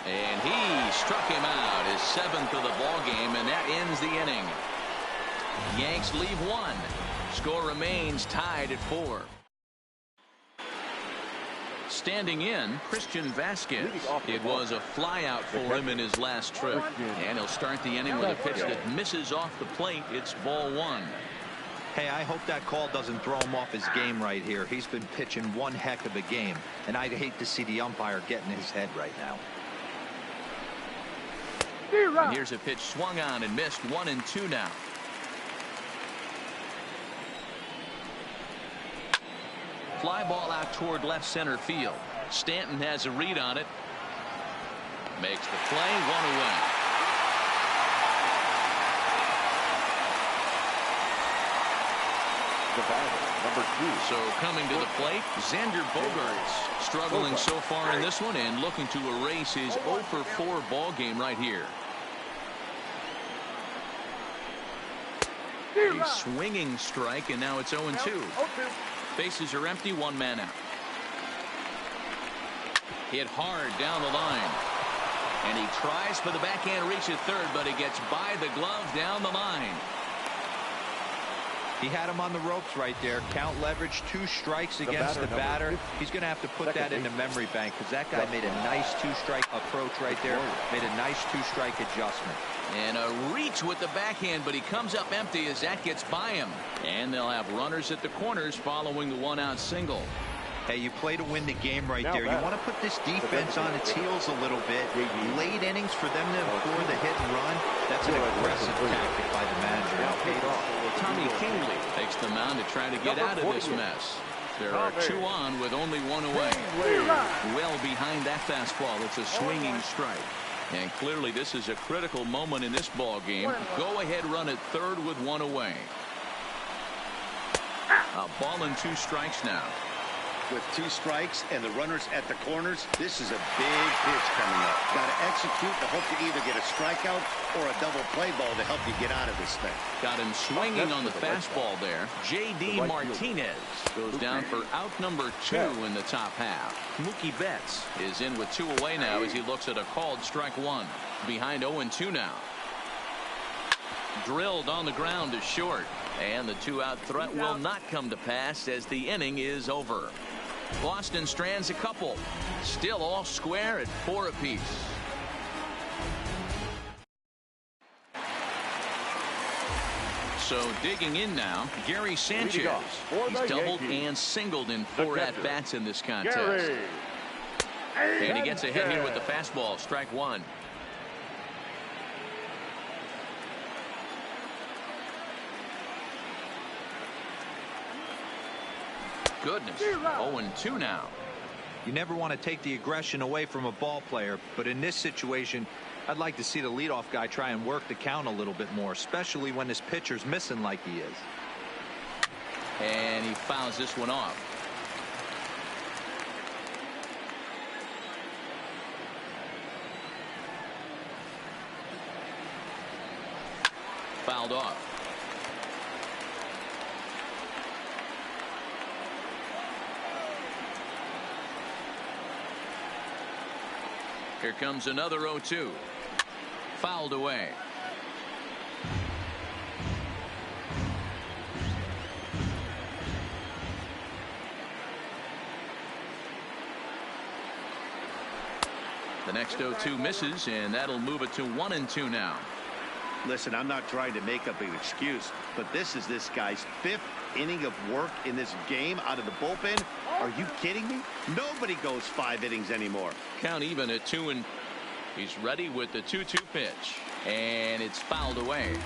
And he struck him out, his 7th of the ball game, and that ends the inning. Yanks leave 1. Score remains tied at 4. Standing in, Christian Vasquez. It was a flyout for him in his last trip. And he'll start the inning with a pitch that misses off the plate. It's ball 1. Hey, I hope that call doesn't throw him off his game right here. He's been pitching one heck of a game, and I'd hate to see the umpire get in his head right now. And here's a pitch swung on and missed. 1-2 now. Fly ball out toward left center field. Stanton has a read on it. Makes the play. 1 away. The batter, number 2. So coming to the plate, Xander Bogaerts struggling so far in this one and looking to erase his 0 for 4 ball game right here. A swinging strike, and now it's 0-2. Bases are empty, 1 man out. Hit hard down the line. And he tries for the backhand reach at third, but he gets by the glove down the line. He had him on the ropes right there. Count leverage, 2 strikes against the batter. He's going to have to put that in the memory bank because that guy made a nice 2-strike approach right there. Made a nice 2-strike adjustment. And a reach with the backhand, but he comes up empty as that gets by him. And they'll have runners at the corners following the 1-out single. Hey, you play to win the game right there. You want to put this defense on its heels a little bit. Late innings for them to employ the hit and run. That's an aggressive tactic by the manager. Now paid off. Tommy Kingley takes the mound to try to get out of this mess. There are 2 on with only 1 away. Well behind that fastball. It's a swinging strike. And clearly this is a critical moment in this ball game. Go ahead run at third with 1 away. A ball and 2 strikes now. With 2 strikes and the runners at the corners, this is a big pitch coming up. Got to execute to hope to either get a strikeout or a double play ball to help you get out of this thing. Got him swinging on the fastball there. J.D. Martinez goes down for out number 2 in the top half. Mookie Betts is in with 2 away now as he looks at a called strike 1. Behind 0-2 now. Drilled on the ground to short. And the 2-out threat will not come to pass as the inning is over. Boston strands a couple. Still all square at 4 apiece. So digging in now, Gary Sanchez. He's doubled and singled in 4 at-bats in this contest. And he gets a hit here with the fastball. Strike 1. Goodness. 0-2 now. You never want to take the aggression away from a ball player, but in this situation, I'd like to see the leadoff guy try and work the count a little bit more, especially when his pitcher's missing like he is. And he fouls this one off. Fouled off. Here comes another 0-2. Fouled away. The next 0-2 misses, and that'll move it to 1-2 now. Listen, I'm not trying to make up an excuse, but this is this guy's 5th inning of work in this game out of the bullpen. Are you kidding me? Nobody goes 5 innings anymore. Count even at 2, and he's ready with the 2-2 pitch, and it's fouled away.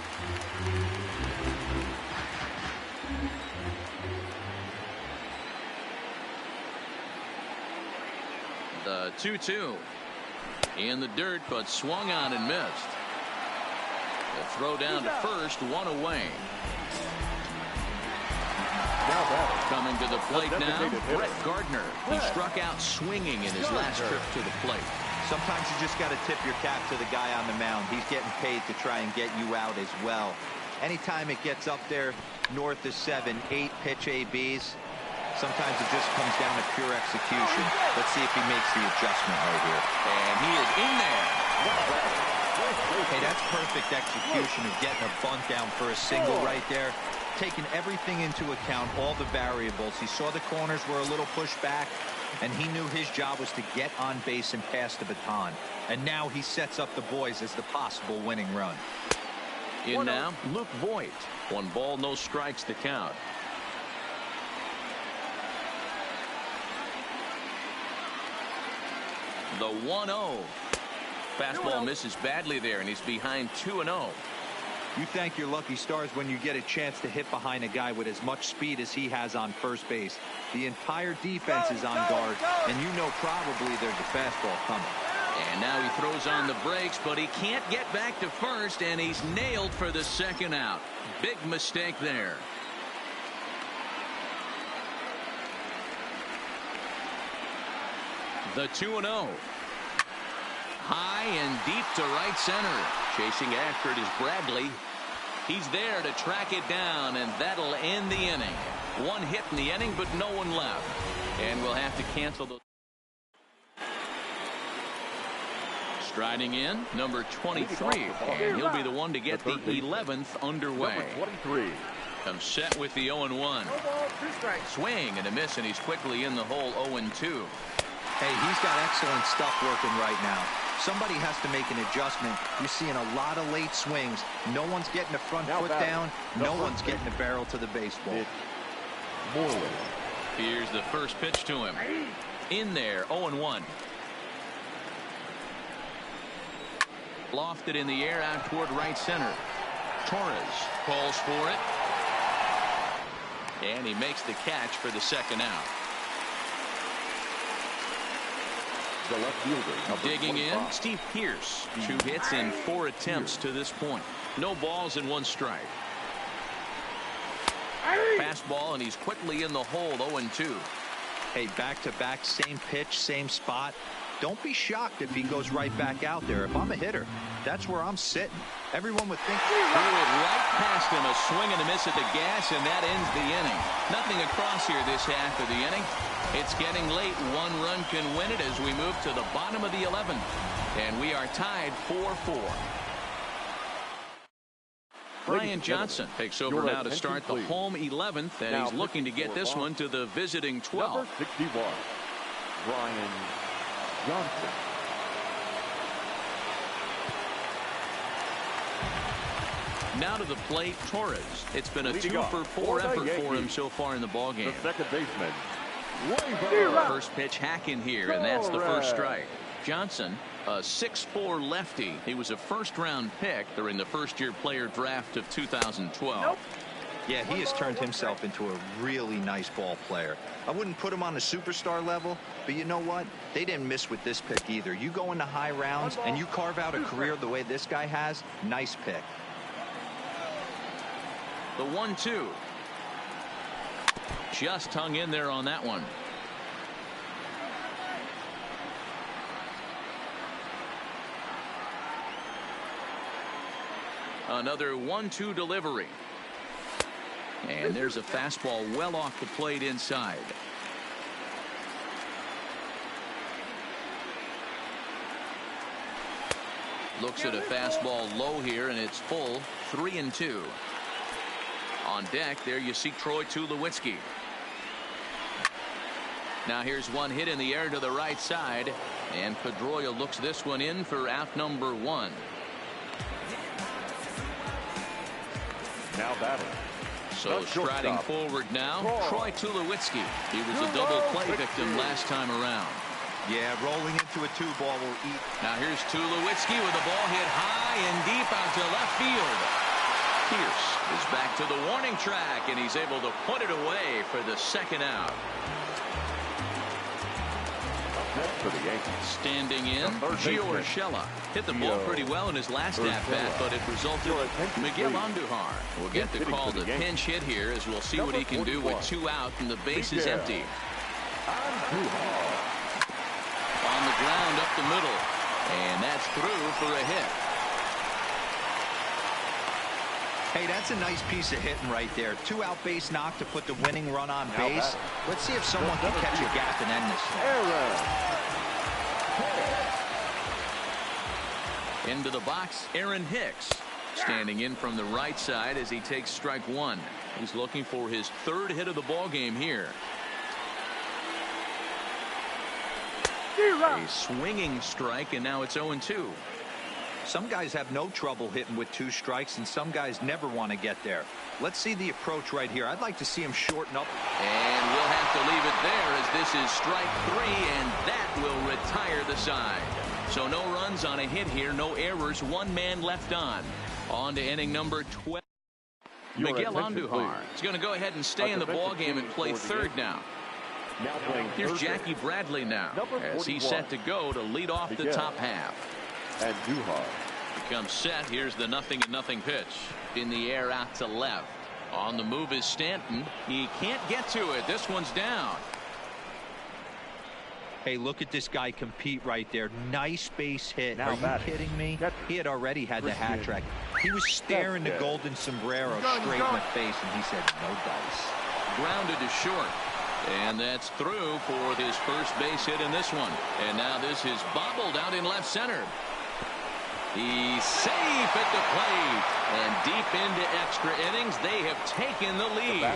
The 2-2 in the dirt, but swung on and missed. The throw down to first, 1 away. Coming to the plate now, Brett Gardner. He struck out swinging in his last trip to the plate. Sometimes you just got to tip your cap to the guy on the mound. He's getting paid to try and get you out as well. Anytime it gets up there north of 7, 8 pitch ABs, Sometimes it just comes down to pure execution. Let's see if he makes the adjustment right here. And he is in there. Hey, that's perfect execution of getting a bunt down for a single right there. Taking everything into account, all the variables. He saw the corners were a little pushed back, and he knew his job was to get on base and pass the baton. And now he sets up the boys as the possible winning run. In now, Luke Voigt. 1 ball, no strikes to count. The 1-0. Fastball misses badly there, and he's behind 2-0. You thank your lucky stars when you get a chance to hit behind a guy with as much speed as he has on first base. The entire defense is on guard, and you know probably there's a fastball coming. And now he throws on the brakes, but he can't get back to first, and he's nailed for the second out. Big mistake there. The 2-0. High and deep to right center. Chasing after it is Bradley. He's there to track it down, and that'll end the inning. 1 hit in the inning, but no one left. And we'll have to cancel the... Striding in, number 23, and he'll be the one to get the 11th underway. Number 23. Comes set with the 0-1. Swing and a miss, and he's quickly in the hole 0-2. Hey, he's got excellent stuff working right now. Somebody has to make an adjustment. You're seeing a lot of late swings. No one's getting the front foot down. No one's getting the barrel to the baseball. Here's the first pitch to him. In there, 0-1. Lofted in the air out toward right center. Torres calls for it. And he makes the catch for the second out. The left fielder, digging in, Steve Pearce. 2 hits in 4 attempts to this point. No balls and 1 strike. Fastball, and he's quickly in the hole, 0-2. Hey, back-to-back, same pitch, same spot. Don't be shocked if he goes right back out there. If I'm a hitter, that's where I'm sitting. Everyone would think... Threw it right past him, a swing and a miss at the gas, and that ends the inning. Nothing across here this half of the inning. It's getting late. 1 run can win it as we move to the bottom of the 11th. And we are tied 4-4. Brian Johnson takes over now to start the home 11th, and he's looking to get this one to the visiting 12th. Number 61, Brian Johnson. Now to the plate, Torres. It's been a 2-for-4 effort for him so far in the ballgame. The second baseman, First pitch hack in here, and that's the first strike. Johnson, a 6'4" lefty. He was a first-round pick during the first-year player draft of 2012. Yeah, he has turned himself into a really nice ball player. I wouldn't put him on the superstar level, but you know what? They didn't miss with this pick either. You go into high rounds and you carve out a career the way this guy has, nice pick. The 1-2. Just hung in there on that one. Another 1-2 delivery. And there's a fastball well off the plate inside. Looks at a fastball low here, and it's full. 3-2. On deck, there you see Troy Tulowitzki. Now here's one hit in the air to the right side, and Pedroia looks this one in for out number 1. now batting. So striding forward now, Troy Tulowitzki. He was a double play victim last time around. Yeah, rolling into a 2-ball will eat. Now here's Tulowitzki with the ball hit high and deep out to left field. Pierce is back to the warning track, and he's able to put it away for the second out. For the Yankees. Standing in, Gio Urshela hit the ball pretty well in his last at-bat, but it resulted in Miguel Andujar will get the call to pinch hit here, as we'll see what he can do with 2 out and the base is empty. On the ground up the middle, and that's through for a hit. Hey, that's a nice piece of hitting right there. 2-out base knock to put the winning run on base. Let's see if someone can catch a gap and end this. Into the box, Aaron Hicks. Standing in from the right side as he takes strike one. He's looking for his third hit of the ball game here. A swinging strike, and now it's 0-2. Some guys have no trouble hitting with 2 strikes, and some guys never want to get there. Let's see the approach right here. I'd like to see him shorten up. And we'll have to leave it there as this is strike 3, and that will retire the side. So no runs on a hit here, no errors, 1 man left on. On to inning number 12. Miguel Andujar is going to go ahead and stay in the ball game and play third now. Here's Jackie Bradley now as he's set to go to lead off the top half. Andujar becomes set. Here's the 0-0 pitch in the air out to left. On the move is Stanton. He can't get to it. This one's down. Hey, look at this guy compete right there. Nice base hit. Are you kidding me? He had already had the hat trick. He was staring the golden sombrero straight in the face, and he said, no dice. Grounded to short. And that's through for his first base hit in this one. And now this is bobbled out in left center. He's safe at the plate. And deep into extra innings, they have taken the lead.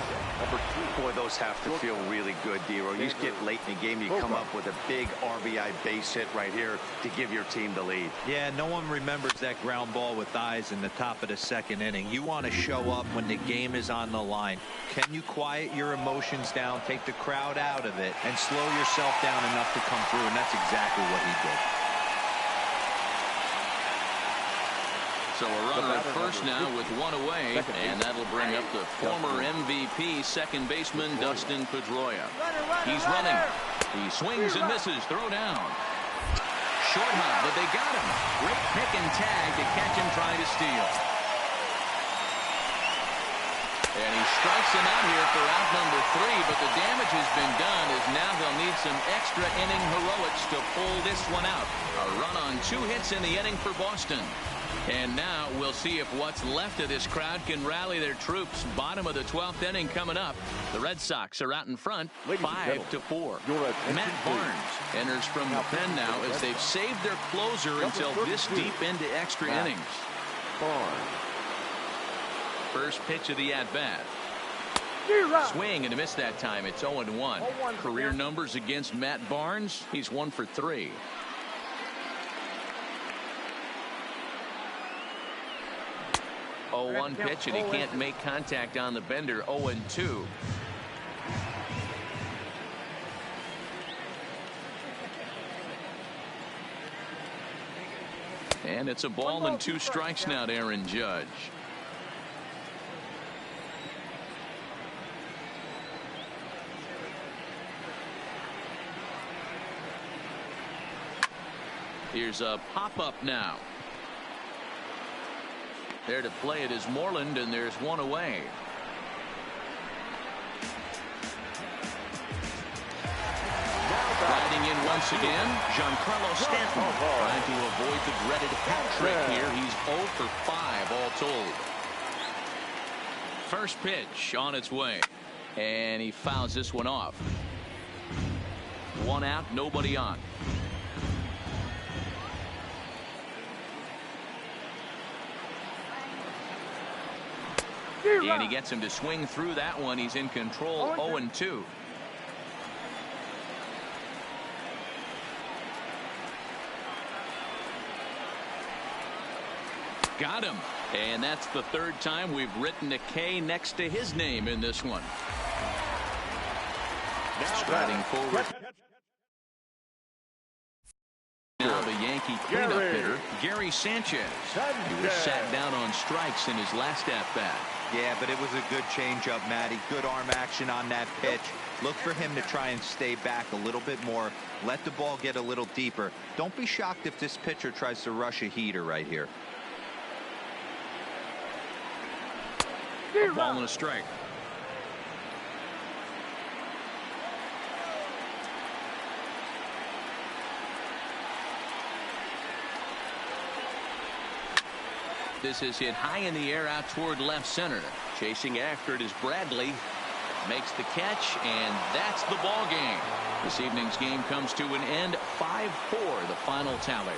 Boy, those have to feel really good, D-Row. You get late in the game, you come up with a big RBI base hit right here to give your team the lead. Yeah, no one remembers that ground ball with eyes in the top of the second inning. You want to show up when the game is on the line. Can you quiet your emotions down, take the crowd out of it, and slow yourself down enough to come through? And that's exactly what he did. So a runner at first now with 1 away, and that'll bring up the former MVP second baseman Dustin Pedroia. He's running. He swings and misses. Throw down. Short hop, but they got him. Great pick and tag to catch him trying to steal. And he strikes him out here for out number 3, but the damage has been done as now they'll need some extra inning heroics to pull this one out. A run on 2 hits in the inning for Boston. And now we'll see if what's left of this crowd can rally their troops. Bottom of the 12th inning coming up. The Red Sox are out in front, 5-4. Matt Barnes enters from the pen now as they've saved their closer until this deep into extra innings. First pitch of the at-bat. Swing and a miss that time. It's 0-1. Career numbers against Matt Barnes. He's 1 for 3. 0-1 pitch, and he can't make contact on the bender. 0-2. And it's a ball and 2 strikes now to Aaron Judge. Here's a pop-up now. There to play it is Moreland, and there's 1 away. Riding in once again, Giancarlo Stanton, trying to avoid the dreaded hat trick here. He's 0 for 5 all told. First pitch on its way, and he fouls this one off. 1 out, nobody on. And he gets him to swing through that one. He's in control. 0-2. Got him. And that's the 3rd time we've written a K next to his name in this one. Striding forward. Now the Yankee cleanup hitter, Gary Sanchez. He was sat down on strikes in his last at-bat. Yeah, but it was a good changeup, Matty. Good arm action on that pitch. Look for him to try and stay back a little bit more. Let the ball get a little deeper. Don't be shocked if this pitcher tries to rush a heater right here. A ball and a strike. This is hit high in the air out toward left center. Chasing after it is Bradley. Makes the catch, and that's the ball game. This evening's game comes to an end. 5-4, the final tally.